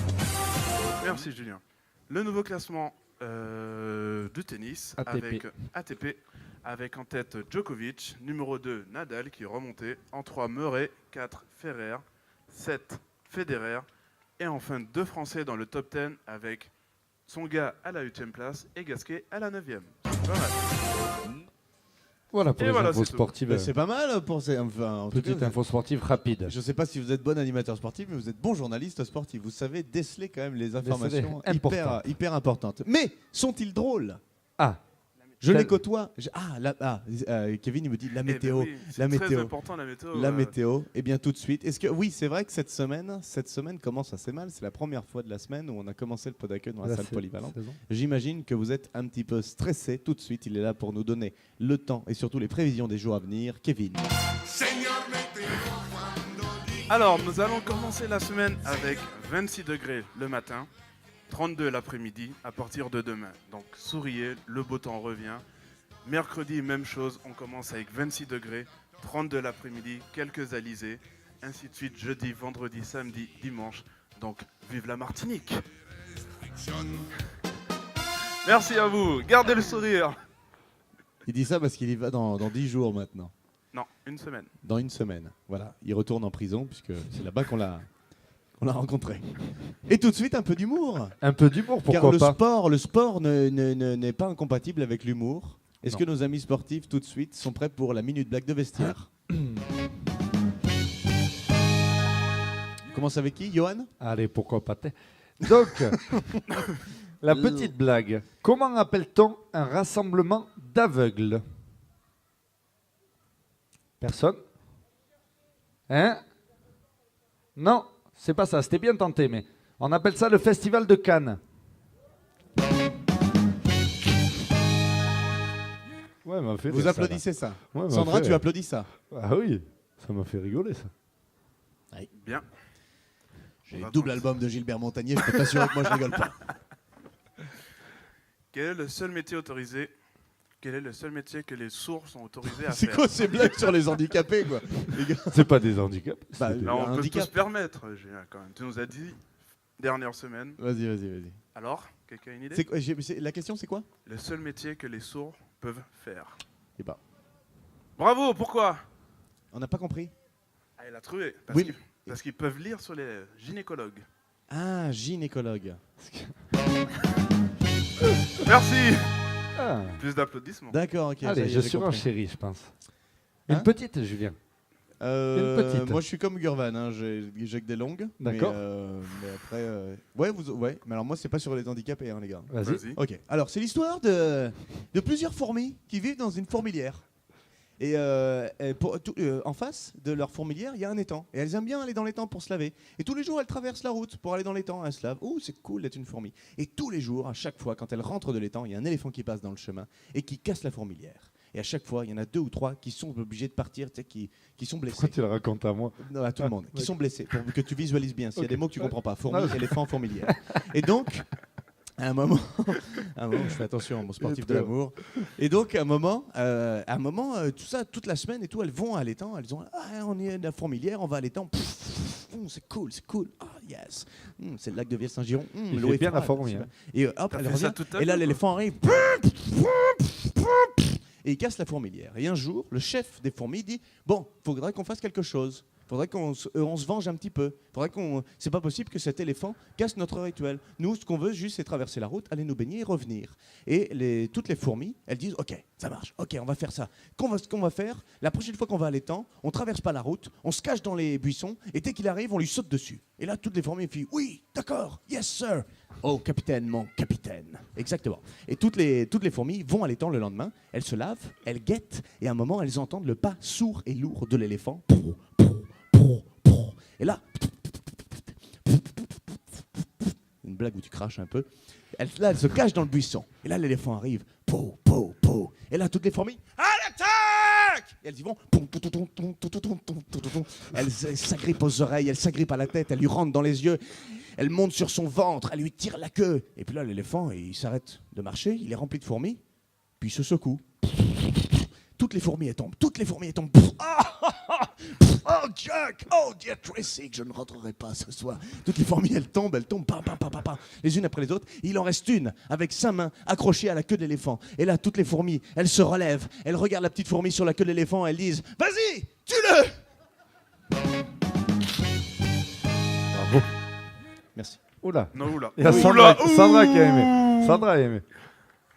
S2: Merci, Julien. Le nouveau classement du tennis
S4: ATP.
S2: avec ATP. Avec en tête Djokovic, numéro 2 Nadal qui est remonté, en 3 Murray, 4 Federer, 7 Federer et enfin 2 Français dans le top 10 avec Tsonga à la 8e place et Gasquet à la 9e. C'est pas mal.
S4: Voilà pour
S2: Et
S4: les
S2: voilà,
S4: infos
S2: c'est tout.
S4: sportives.
S1: Bah, c'est pas mal pour ces. Enfin, en tout
S4: Petite
S1: cas,
S4: info sportive rapide.
S1: je sais pas si vous êtes bon animateur sportif, mais vous êtes bon journaliste sportif. Vous savez déceler quand même les informations
S4: importantes.
S1: hyper importantes. Mais sont-ils drôles?
S4: Ah,
S1: Je les
S4: Quel-
S1: côtoie. Kevin, il me dit la météo.
S2: Eh ben oui, c'est
S1: la
S2: très
S1: météo.
S2: important la météo.
S1: La météo. Eh bien, tout de suite. Est-ce que oui, c'est vrai que cette semaine commence assez mal. C'est la première fois de la semaine où on a commencé le pot d'accueil dans la salle polyvalente.
S4: saison.
S1: J'imagine que vous êtes un petit peu stressé. Tout de suite, il est là pour nous donner le temps et surtout les prévisions des jours à venir. Kevin.
S2: Alors, nous allons commencer la semaine avec 26 degrés le matin, 32 l'après-midi à partir de demain. Donc, souriez, le beau temps revient. Mercredi, même chose, on commence avec 26 degrés, 32 l'après-midi, quelques alizés, ainsi de suite jeudi, vendredi, samedi, dimanche. Donc, vive la Martinique. Merci à vous, gardez le sourire.
S1: Il dit ça parce qu'il y va dans 10 jours maintenant.
S2: Non, une semaine.
S1: Dans une semaine. Voilà. Il retourne en prison puisque c'est là-bas qu'on l'a rencontré. Et tout de suite, un peu d'humour.
S4: Un peu d'humour,
S1: Car
S4: pourquoi
S1: le sport n'est pas incompatible avec l'humour. Est-ce
S4: Non.
S1: que nos amis sportifs, tout de suite, sont prêts pour la minute blague de vestiaire? On commence avec qui, Johan?
S4: Allez, pourquoi pas. Donc, la petite blague. Comment appelle-t-on un rassemblement d'aveugles? Personne? Hein? Non, c'est pas ça. C'était bien tenté, mais on appelle ça le festival de Cannes. Ouais, m'a fait
S1: Vous
S4: rire, ça,
S1: applaudissez ça.
S4: là. Ouais, m'a
S1: Sandra,
S4: fait
S1: tu
S4: rire.
S1: applaudis ça.
S4: Ah oui, ça m'a fait rigoler, ça.
S2: Bien.
S1: J'ai
S2: On
S1: le
S2: va
S1: double
S2: commencer.
S1: album de Gilbert Montagnier, je peux t'assurer que moi je rigole pas.
S2: Quel est le seul métier autorisé? Quel est le seul métier que les sourds sont autorisés à
S1: C'est
S2: faire?
S1: quoi ces blagues sur les handicapés, quoi? Les gars.
S4: C'est pas des handicaps.
S1: Bah,
S4: c'est des-
S2: Non, on
S1: un
S2: peut
S1: handicap.
S2: tous se permettre, Julien, quand même. Tu nous as dit dernière semaine.
S1: Vas-y.
S2: Alors, quelqu'un a une idée?
S1: C'est quoi- La question, c'est quoi?
S2: Le seul métier que les sourds peuvent faire.
S1: Eh ben,
S2: Bravo, pourquoi?
S1: on n'a pas compris.
S2: Ah, il a trouvé.
S1: Oui.
S2: Parce qu'ils peuvent lire sur les gynécologues.
S1: Ah, gynécologue.
S2: Merci.
S4: Ah.
S2: Plus d'applaudissements.
S1: D'accord, ok. ça
S4: Allez,
S1: y est,
S4: je
S1: j'ai compris.
S4: surenchéris, je pense.
S1: Hein
S4: Une petite, Julien. Une petite.
S1: Moi, je suis comme Gurvan, hein, j'ai que des longues.
S4: D'accord.
S1: Mais après, ouais, mais alors moi, c'est pas sur les handicapés, hein, les gars.
S4: Vas-y.
S2: Vas-y.
S1: Ok. Alors, c'est l'histoire de plusieurs fourmis qui vivent dans une fourmilière. Et en face de leur fourmilière, il y a un étang. Et elles aiment bien aller dans l'étang pour se laver. Et tous les jours, elles traversent la route pour aller dans l'étang. Elles se lavent. Oh, c'est cool d'être une fourmi. Et tous les jours, à chaque fois, quand elles rentrent de l'étang, il y a un éléphant qui passe dans le chemin et qui casse la fourmilière. Et à chaque fois, il y en a 2 ou 3 qui sont obligés de partir, tu sais, qui sont blessés.
S4: Pourquoi tu le racontes à moi?
S1: Non, à tout le monde, qui sont blessés, pour que tu visualises bien. S'il y a
S4: Ok.
S1: des mots que tu comprends pas, fourmi,
S4: Non,
S1: éléphant, fourmilière. Et donc, à un moment, je fais attention, mon sportif de l'amour. Et donc, à un moment, tout ça, toute la semaine et tout, elles vont à l'étang, elles ont, on est à la fourmilière, on va à l'étang. C'est cool. Ah, yes. C'est le lac de Ville-Saint-Giron.
S4: Il
S1: l'eau
S4: fait
S1: est
S4: bien la
S1: froide,
S4: fourmi,
S1: super.
S4: hein.
S1: Et hop,
S2: T'as
S1: elle
S2: fait
S1: revient.
S2: ça toute ta
S1: Et là,
S2: vie,
S1: l'éléphant arrive. Et il casse la fourmilière. Et un jour, le chef des fourmis dit, bon, faudrait qu'on fasse quelque chose. Faudrait qu'on se venge un petit peu. C'est pas possible que cet éléphant casse notre rituel. Nous, ce qu'on veut juste, c'est traverser la route, aller nous baigner et revenir. Et toutes les fourmis, elles disent, ok, ça marche. Ok, on va faire ça. Ce qu'on va faire, la prochaine fois qu'on va à l'étang, on traverse pas la route, on se cache dans les buissons, et dès qu'il arrive, on lui saute dessus. Et là, toutes les fourmis font, oui, d'accord, yes sir. Oh, capitaine, mon capitaine. Exactement. Et toutes les fourmis vont à l'étang le lendemain, elles se lavent, elles guettent, et à un moment, elles entendent le pas sourd et lourd de l'éléphant. Et là, une blague où tu craches un peu. Elle se cache dans le buisson. Et là, l'éléphant arrive. Et là, toutes les fourmis, à l'attaque! Et elles y vont. Elles s'agrippent aux oreilles, elles s'agrippent à la tête, elles lui rentrent dans les yeux. Elle monte sur son ventre, elle lui tire la queue. Et puis là, l'éléphant, il s'arrête de marcher, il est rempli de fourmis, puis il se secoue. Toutes les fourmis, elles tombent. Oh, Jack! Oh, dear Tracy, que je ne rentrerai pas ce soir. Toutes les fourmis, elles tombent, les unes après les autres. Il en reste une, avec sa main accrochée à la queue de l'éléphant. Et là, toutes les fourmis, elles se relèvent. Elles regardent la petite fourmi sur la queue de l'éléphant. Elles disent, vas-y, tue-le!
S4: Bravo.
S1: Merci.
S4: Oula.
S2: Non, oula.
S4: Il y a
S2: Oula,
S4: Sandra qui a aimé. Sandra a aimé.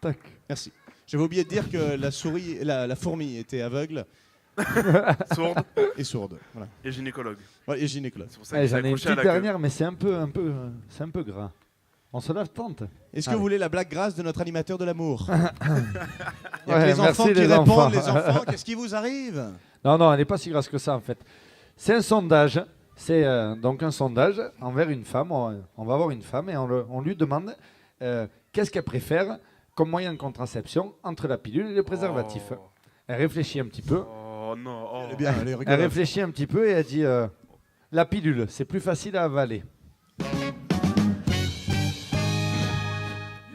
S4: Tac.
S1: Merci. J'avais oublié de dire que la fourmi était aveugle
S2: Sourde
S1: et sourde. Voilà.
S2: et gynécologue.
S1: Ouais, et gynécologue.
S2: C'est pour ça
S4: Allez,
S2: qu'il s'est
S4: j'en ai une
S2: accroché à
S4: petite
S2: la queue.
S4: dernière, mais c'est un peu gras. On se lave tente.
S1: Est-ce que
S4: Allez.
S1: vous voulez la blague grasse de notre animateur de l'amour? Il y a
S4: Ouais,
S1: que les
S4: merci
S1: enfants qui
S4: les
S1: répondent.
S4: enfants.
S1: Les enfants, qu'est-ce qui vous arrive?
S4: Non, elle n'est pas si grasse que ça en fait. C'est un sondage. C'est donc un sondage envers une femme. On va voir une femme et on lui demande qu'est-ce qu'elle préfère comme moyen de contraception entre la pilule et le préservatif.
S2: Oh.
S4: Elle réfléchit un petit peu.
S2: Oh non. Oh.
S1: Elle est bien, elle est
S4: Elle
S1: rigolote.
S4: réfléchit un petit peu et elle dit la pilule, c'est plus facile à avaler.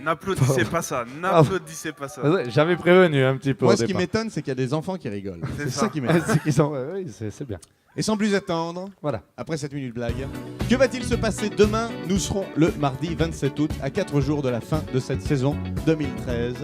S2: N'applaudissez pas ça. N'applaudissez pas ça.
S4: J'avais prévenu un petit peu.
S1: Moi,
S4: au
S1: ce qui
S4: départ.
S1: m'étonne, c'est qu'il y a des enfants qui rigolent.
S2: C'est
S1: C'est
S2: ça.
S1: ça qui m'étonne.
S4: C'est qu'ils sont- oui, c'est bien.
S1: Et sans plus attendre,
S4: Voilà.
S1: après cette minute blague, que va-t-il se passer demain? Nous serons le mardi 27 août, à 4 jours de la fin de cette saison 2013.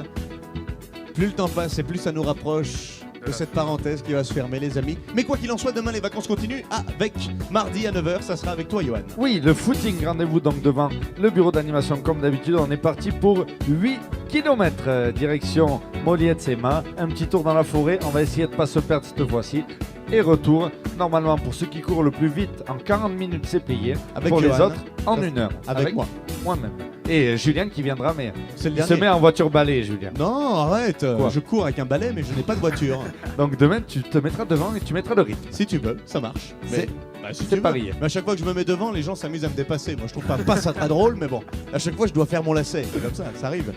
S1: Plus le temps passe et plus ça nous rapproche de cette parenthèse qui va se fermer, les amis. Mais quoi qu'il en soit, demain les vacances continuent avec mardi à 9h. Ça sera avec toi, Johan.
S4: Oui, le footing, rendez-vous donc devant le bureau d'animation comme d'habitude. On est parti pour 8 km direction Moliette-Séma. Un petit tour dans la forêt. On va essayer de ne pas se perdre cette fois-ci. Et retour, normalement pour ceux qui courent le plus vite, en 40 minutes c'est payé.
S1: Avec
S4: pour les
S1: Johan.
S4: autres, en 1 heure.
S1: Avec moi.
S4: Moi-même. Et Julien qui viendra, mais
S1: C'est le
S4: il se
S1: dernier.
S4: met en voiture balai, Julien.
S1: Non, arrête.
S4: Quoi
S1: Je cours avec un balai, mais je n'ai pas de voiture.
S4: Donc demain, tu te mettras devant et tu mettras le rythme.
S1: Si tu veux, ça marche.
S4: C'est-
S1: si
S4: c'est
S1: tu veux.
S4: parié.
S1: Mais à chaque fois que je me mets devant, les gens s'amusent à me dépasser. Moi, je trouve pas ça très drôle, mais bon. À chaque fois, je dois faire mon lacet. C'est comme ça arrive.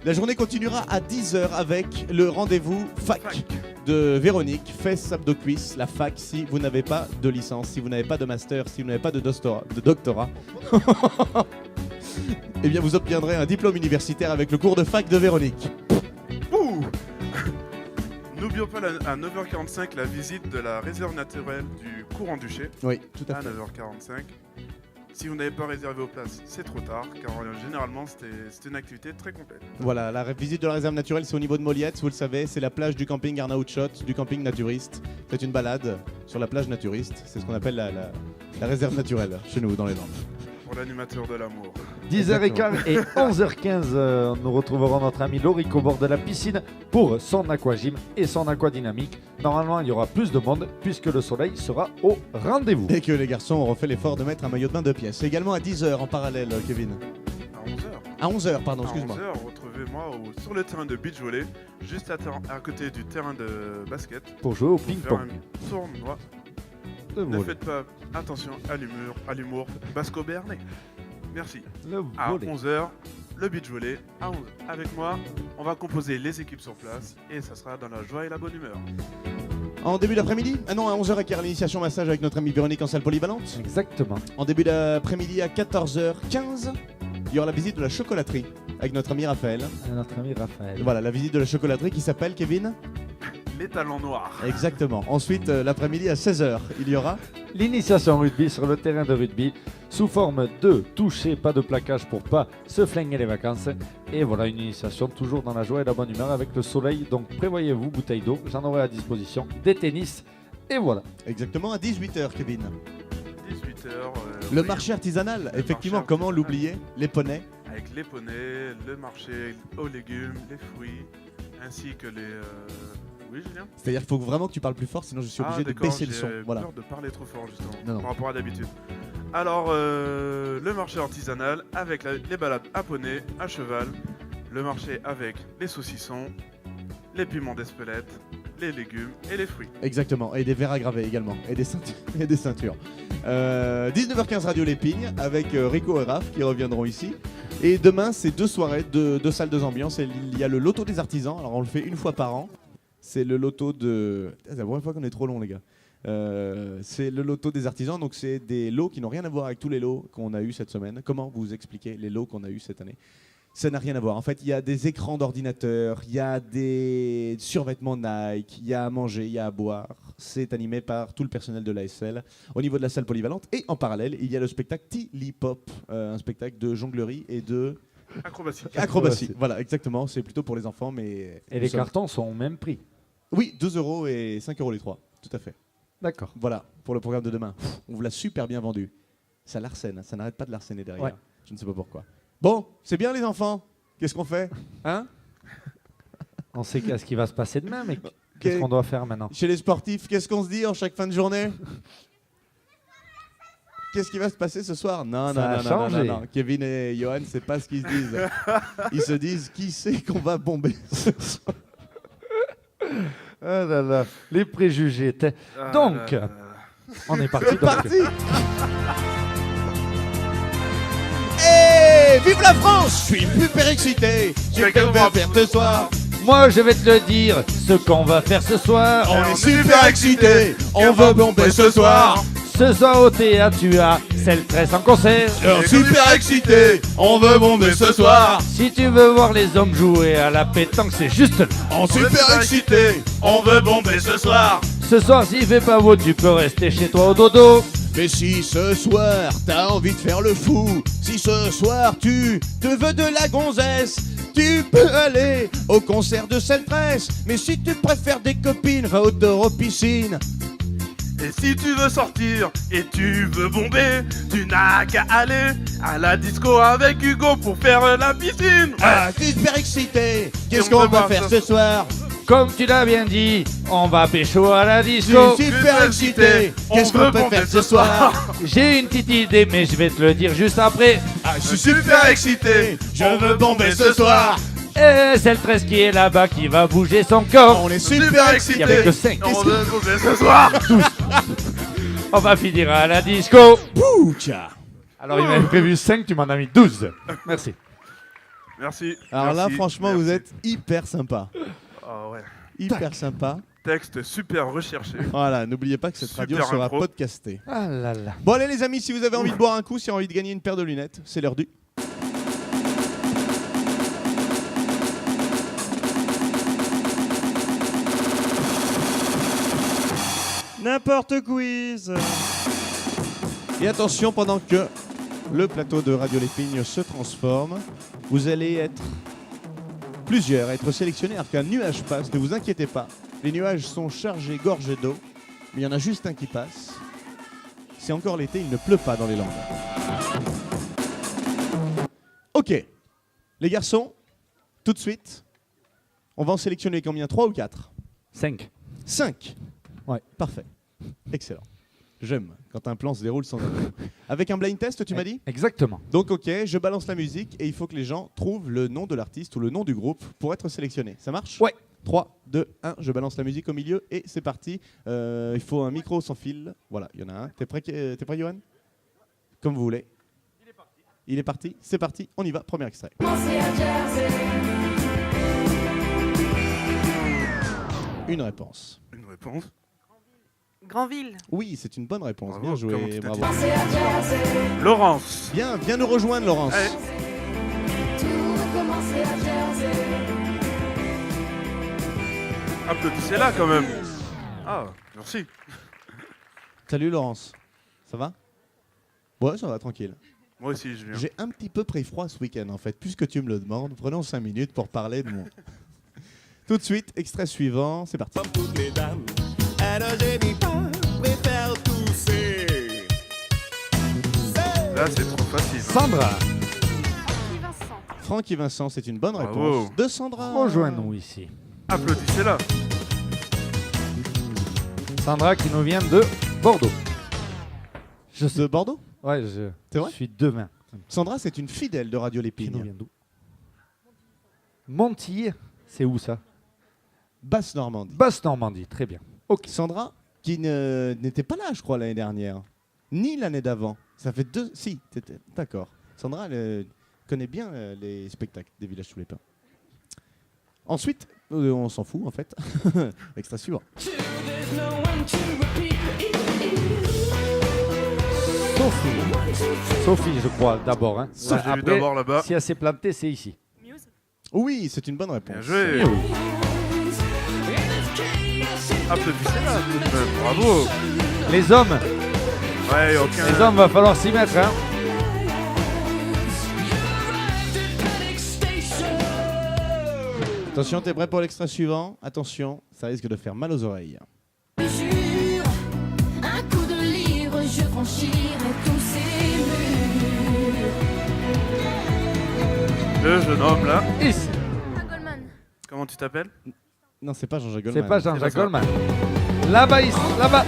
S1: La journée continuera à 10h avec le rendez-vous fac de Véronique, fesses, abdos, cuisses, la fac si vous n'avez pas de licence, si vous n'avez pas de master, si vous n'avez pas de doctorat. Eh bien, vous obtiendrez un diplôme universitaire avec le cours de fac de Véronique.
S2: Ouh. N'oublions pas à 9h45 la visite de la réserve naturelle du Courant-Duché.
S1: Oui, tout à
S2: À
S1: fait.
S2: 9h45. Si vous n'avez pas réservé vos places, c'est trop tard, car généralement c'était une activité très complète.
S1: Voilà, la visite de la réserve naturelle, c'est au niveau de Moliette, vous le savez, c'est la plage du camping Arnaud Shot, du camping naturiste. Faites une balade sur la plage naturiste, c'est ce qu'on appelle la réserve naturelle chez nous dans les Landes.
S2: Pour l'animateur de l'amour.
S4: 10h15 et 11h15, nous retrouverons notre ami Loric au bord de la piscine pour son aquagym et son aquadynamique. Normalement, il y aura plus de monde puisque le soleil sera au rendez-vous.
S1: Et que les garçons auront fait l'effort de mettre un maillot de bain de pièces. Également à 10h en parallèle, Kevin.
S2: À 11h.
S1: À 11h, pardon, excuse-moi.
S2: À 11h, retrouvez-moi sur le terrain de beach volley, juste à côté du terrain de basket.
S4: Pour jouer au
S2: Pour faire
S4: ping-pong.
S2: un tournoi.
S4: Le
S2: Ne
S4: volley.
S2: faites pas attention à l'humour basco-béarnais. Merci.
S4: Le
S2: À
S4: volley.
S2: 11h, le beach volley. À 11h. Avec moi, on va composer les équipes sur place et ça sera dans la joie et la bonne humeur.
S1: En début d'après-midi? Ah non, à 11h15, l'initiation massage avec notre amie Véronique en salle polyvalente.
S4: Exactement.
S1: En début d'après-midi à 14h15, il y aura la visite de la chocolaterie avec notre ami Raphaël.
S4: Notre ami Raphaël.
S1: Voilà, la visite de la chocolaterie qui s'appelle, Kevin?
S2: Les talons noirs.
S1: Exactement. Ensuite, l'après-midi à 16h, il y aura
S4: L'initiation rugby sur le terrain de rugby sous forme de toucher, pas de plaquage pour pas se flinguer les vacances. Et voilà, une initiation toujours dans la joie et la bonne humeur avec le soleil. Donc prévoyez-vous, bouteille d'eau, j'en aurai à disposition, des tennis. Et voilà.
S1: exactement à 18h, Kevin.
S2: 18h.
S1: Le marché artisanal,
S2: Le
S1: effectivement,
S2: marché
S1: comment
S2: artisanal.
S1: l'oublier? Les poneys.
S2: Avec les poneys, le marché aux légumes, les fruits, ainsi que les... Oui, Julien.
S1: C'est-à-dire qu'il faut vraiment que tu parles plus fort, sinon je suis obligé de
S2: d'accord,
S1: baisser le
S2: j'ai
S1: son. Voilà.
S2: peur de parler trop fort, justement,
S1: Non, non.
S2: par rapport à d'habitude. Alors, le marché artisanal avec les balades à poney, à cheval, le marché avec les saucissons, les piments d'Espelette, les légumes et les fruits.
S1: Exactement, et des verres à graver également, et des ceintures. Et des ceintures. 19h15 Radio Lépigne avec Rico et Raph qui reviendront ici. Et demain, c'est deux soirées, deux salles, deux ambiances. Et il y a le loto des artisans, alors on le fait une fois par an. C'est le loto de... C'est la première fois qu'on est trop long, les gars. C'est le loto des artisans, donc c'est des lots qui n'ont rien à voir avec tous les lots qu'on a eu cette semaine. Comment vous expliquer les lots qu'on a eu cette année? Ça n'a rien à voir. En fait, il y a des écrans d'ordinateur, il y a des survêtements Nike, il y a à manger, il y a à boire. C'est animé par tout le personnel de l'ASL au niveau de la salle polyvalente. Et en parallèle, il y a le spectacle Tilly Pop, un spectacle de jonglerie et de...
S2: Acrobatie.
S1: Voilà, exactement. C'est plutôt pour les enfants, mais...
S4: Et les cartons sont au même prix.
S1: Oui, 2 € et 5 € les trois. Tout à fait.
S4: D'accord.
S1: Voilà, pour le programme de demain. On vous l'a super bien vendu. Ça l'arsène, ça n'arrête pas de l'arsèner derrière.
S4: Ouais.
S1: Je ne sais pas pourquoi. Bon, c'est bien les enfants. Qu'est-ce qu'on fait? Hein?
S4: On sait ce qui va se passer demain, mais qu'est-ce qu'on doit faire maintenant?
S1: Chez les sportifs, qu'est-ce qu'on se dit en chaque fin de journée? Qu'est-ce qui va se passer ce soir? Non. Kevin et Johan, c'est pas ce qu'ils se disent. Ils se disent, qui c'est qu'on va bomber ce soir?
S4: Ah là là, les préjugés. Donc, on est parti.
S1: C'est parti. Hey, vive la France! Je suis super excité. J'ai que faire ce soir.
S4: Moi, je vais te le dire, ce qu'on va faire ce soir.
S1: On est super excité. On veut bomber ce soir.
S4: Ce soir au théâtre, tu as Seltress en concert.
S1: On est super excité. On veut bomber ce soir.
S4: Si tu veux voir les hommes jouer à la pétanque, c'est juste là.
S1: On est super excité. On veut bomber ce soir.
S4: Ce soir, s'il fait pas beau, tu peux rester chez toi au dodo.
S1: Mais si ce soir t'as envie de faire le fou, si ce soir tu te veux de la gonzesse, tu peux aller au concert de Seltress. Mais si tu préfères des copines, va au dehors aux piscines.
S2: Et si tu veux sortir et tu veux bomber, tu n'as qu'à aller à la disco avec Hugo pour faire la piscine.
S1: Ah, super excité. Qu'est-ce qu'on va faire ce soir?
S4: Comme tu l'as bien dit, on va pécho à la disco.
S1: Je suis super excité. Qu'est-ce qu'on peut faire ce soir?
S4: J'ai une petite idée, mais je vais te le dire juste après.
S1: Ah, je suis super excité. Je veux bomber ce soir.
S4: Et c'est le 13 qui est là-bas qui va bouger son corps.
S1: On est super excité.
S4: Il n'y avait que 5.
S2: On veut bomber ce soir.
S4: On va finir à la disco.
S1: Poucha.
S4: Alors il m'avait prévu 5, tu m'en as mis 12. Merci.
S2: Merci.
S1: Alors là,
S2: merci,
S1: franchement,
S2: merci.
S1: vous êtes hyper sympa.
S2: Ah ouais.
S1: Hyper sympa.
S2: Texte super recherché.
S1: Voilà, n'oubliez pas que cette radio
S2: Super
S1: sera
S2: impro.
S1: podcastée.
S4: Ah là là.
S1: Bon allez les amis, si vous avez envie de boire un coup, si vous avez envie de gagner une paire de lunettes, c'est l'heure du...
S10: N'importe quiz.
S1: Et attention, pendant que le plateau de Radio Lépigne se transforme, vous allez être plusieurs à être sélectionnés alors qu'un nuage passe. Ne vous inquiétez pas, les nuages sont chargés, gorgés d'eau, mais il y en a juste un qui passe. C'est encore l'été, il ne pleut pas dans les Landes. Ok, les garçons, tout de suite, on va en sélectionner combien? 3 ou 4?
S4: 5.
S1: 5.
S4: Ouais.
S1: Parfait. Excellent. J'aime quand un plan se déroule sans attendre. Avec un blind test, tu m'as dit?
S4: Exactement.
S1: Donc ok, je balance la musique et il faut que les gens trouvent le nom de l'artiste ou le nom du groupe pour être sélectionnés. Ça marche?
S4: Ouais.
S1: 3, 2, 1, je balance la musique au milieu et c'est parti. Il faut un micro sans fil. Voilà, il y en a un. T'es prêt, Johan? Comme vous voulez. Il est parti, c'est parti, on y va, premier extrait. Une réponse.
S2: Une réponse.
S7: Granville.
S1: Oui, c'est une bonne réponse.
S2: Bravo,
S1: Bien joué,
S2: comment tu t'as
S1: bravo.
S2: dit Laurence.
S1: Bien, viens nous rejoindre, Laurence.
S2: Allez. Applaudissez-la quand même. Ah, merci.
S1: Salut, Laurence. Ça va? Ouais, ça va, tranquille.
S2: Moi aussi, je viens.
S1: J'ai un petit peu pris froid ce week-end, en fait. Puisque tu me le demandes, prenons 5 minutes pour parler de mon... Tout de suite, extrait suivant, c'est parti.
S11: Toutes les dames, préfère tousser.
S2: Là, c'est trop facile.
S4: Sandra,
S1: Franck et Vincent, c'est une bonne
S2: Bravo.
S1: réponse. De Sandra.
S4: rejoins-nous ici.
S2: Applaudissez-la.
S4: Sandra qui nous vient de Bordeaux.
S1: De Bordeaux?
S4: Ouais,
S1: C'est vrai?
S4: je suis demain.
S1: Sandra, c'est une fidèle de Radio
S4: Qui nous
S1: Lépigne.
S4: vient d'où? Montille, c'est où ça?
S1: Basse-Normandie.
S4: Basse-Normandie, très bien. Ok.
S1: Sandra, qui n'était pas là, je crois, l'année dernière. Ni l'année d'avant. Ça fait 2... Si, d'accord. Sandra, elle connaît bien les spectacles des Villages sous les pins. Ensuite, on s'en fout, en fait. Extrait suivant.
S4: Sophie, je crois, d'abord. Hein.
S2: Ça, j'ai vu
S4: Après,
S2: d'abord là-bas.
S4: si elle s'est plantée, c'est ici.
S1: Oui, c'est une bonne réponse.
S2: Bien joué.
S4: Eh oui.
S2: Applaudissez-la tout de même. Bravo.
S4: Les hommes,
S2: Ouais, aucun.
S4: les hommes, va falloir s'y mettre. Hein.
S1: Attention, t'es prêt pour l'extrait suivant? Attention, ça risque de faire mal aux oreilles.
S11: Jure, un coup de livre, je franchirai tous ces murs.
S2: ce jeune homme-là.
S4: Ici.
S2: Comment tu t'appelles?
S1: Non, c'est pas Jean-Jacques Goldman.
S4: C'est pas Jean-Jacques
S2: C'est pas ça.
S4: Goldman. Là-bas, ici, là-bas.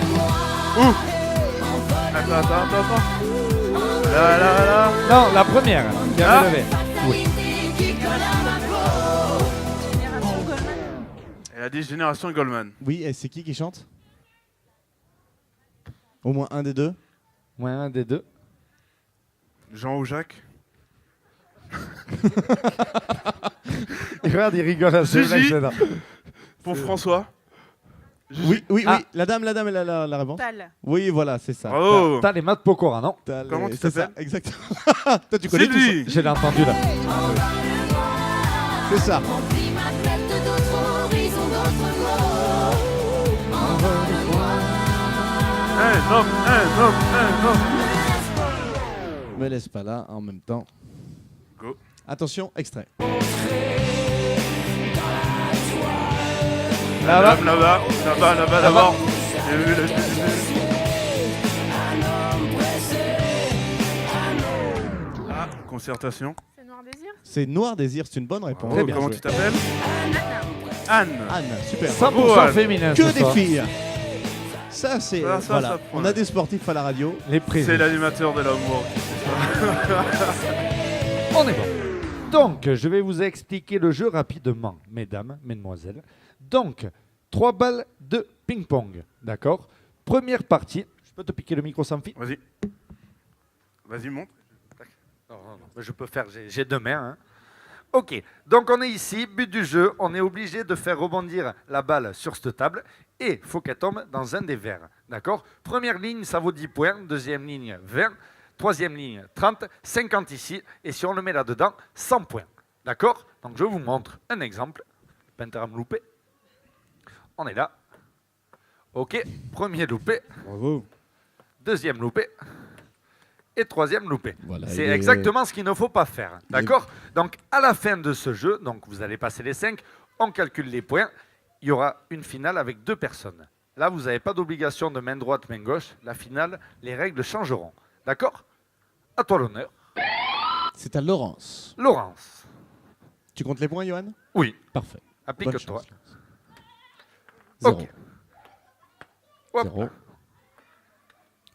S2: Ouh. Attends. Là.
S4: Non, la première. Qui
S2: Ah.
S4: avait levé. Oui.
S2: Elle a dit Génération Goldman.
S1: Oui, et c'est qui chante? Au moins un des deux.
S4: Ouais, un des deux.
S2: Jean ou Jacques?
S4: Regarde, il rigole. C'est
S2: Gigi.
S4: excellent.
S2: Pour François?
S1: Oui.
S4: Ah.
S1: La dame, elle a la réponse.
S9: Tal.
S1: Oui, voilà, c'est ça.
S2: Bravo.
S4: T'as les maths Pokora, non?
S2: Comment tu
S1: C'est ça,
S2: t'appelles?
S1: exactement. Toi, tu connais tout ça.
S2: Sylvie.
S4: Je l'ai entendu là.
S1: C'est ça.
S2: Un homme.
S1: Me laisse pas là en même temps.
S2: Go.
S1: Attention, extrait.
S4: Là-bas.
S2: Là-bas, d'abord. Ah, concertation.
S9: C'est Noir Désir.
S1: C'est Noir Désir, c'est une bonne réponse.
S2: Bravo, comment tu t'appelles? Anne.
S1: Anne, super.
S4: 100%
S2: Anne.
S4: féminin.
S1: Que
S4: ce
S1: des
S4: soir.
S1: filles. Ça, c'est.
S2: Ça,
S1: voilà.
S2: ça
S1: On a des sportifs à la radio.
S4: Les prévus.
S2: C'est l'animateur de l'amour.
S4: On est bon. Donc, je vais vous expliquer le jeu rapidement, mesdames, mesdemoiselles. Donc, 3 balles de ping-pong, d'accord? Première partie. Je peux te piquer le micro sans fil?
S2: Vas-y. Vas-y, montre.
S4: Non, je peux faire, j'ai 2 mains. Hein. Ok, donc on est ici, but du jeu, on est obligé de faire rebondir la balle sur cette table et il faut qu'elle tombe dans un des verres, d'accord? Première ligne, ça vaut 10 points, deuxième ligne, 20, troisième ligne, 30, 50 ici, et si on le met là-dedans, 100 points, d'accord? Donc je vous montre un exemple, pentagramme loupé, on est là, ok, premier loupé,
S1: Bravo.
S4: deuxième loupé, et troisième loupé.
S1: Voilà,
S4: C'est
S1: il est-
S4: exactement ce qu'il ne faut pas faire. D'accord? Donc, à la fin de ce jeu, donc vous allez passer les 5, on calcule les points. Il y aura une finale avec 2 personnes. Là, vous n'avez pas d'obligation de main droite, main gauche. La finale, les règles changeront. D'accord? À toi l'honneur.
S1: C'est à Laurence.
S4: Laurence.
S1: Tu comptes les points, Johan?
S4: Oui.
S1: Parfait. Bonne
S4: Applique-toi.
S1: chance, Laurence.
S4: Ok. Hop.
S1: 0.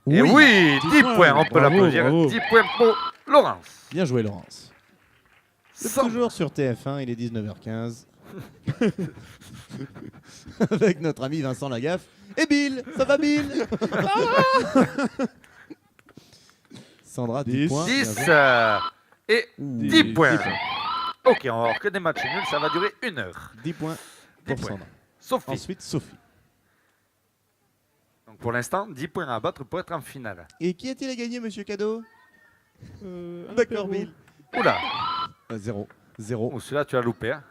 S4: Et oui, 10 points, on peut
S1: Bravo,
S4: l'applaudir.
S1: bravo.
S4: 10 points pour Laurence.
S1: Bien joué, Laurence. C'est
S4: Sans-
S1: toujours sur TF1, il est 19h15. Avec notre ami Vincent Lagaffe. Et Bill, ça va Bill? Sandra, 10 points.
S4: 10
S1: Bien joué.
S4: et 10 points. Ok, on va avoir que des matchs nuls, ça va durer 1 heure.
S1: 10 points
S4: 10
S1: pour
S4: points.
S1: Sandra.
S4: Sophie.
S1: Ensuite, Sophie.
S4: Donc pour l'instant, 10 points à battre pour être en finale.
S1: Et qui a-t-il à gagner, monsieur Cadeau? D'accord, Bill.
S4: Oula,
S1: 0. 0.
S4: oh, celui-là tu as loupé. Hein.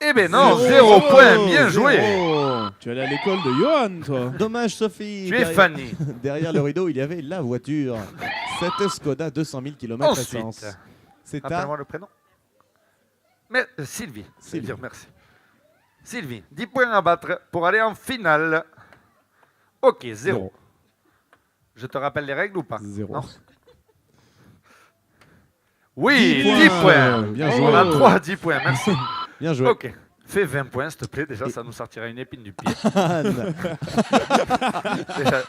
S4: Eh ben non, 0 points, bien joué.
S10: Tu allais à l'école de Johan, toi.
S1: Dommage, Sophie.
S4: Tu es Fanny.
S1: Derrière le rideau, il y avait la voiture. Cette Skoda 200 000 km
S4: Ensuite,
S1: essence. C'est à
S4: rappelle-moi le prénom. Mais Sylvie.
S1: Sylvie.
S4: Dire merci. Sylvie, 10 points à battre pour aller en finale. Ok, 0.
S1: Zéro.
S4: Je te rappelle les règles ou pas?
S1: 0.
S4: Non. Oui,
S1: 10
S4: 10
S1: points.
S4: points.
S1: Bien
S4: On a
S1: joué.
S4: 3 10 points, merci.
S1: Bien joué.
S4: Ok, fais 20 points s'il te plaît, déjà ça nous sortira une épine du pied.
S1: Anne.
S4: Déjà,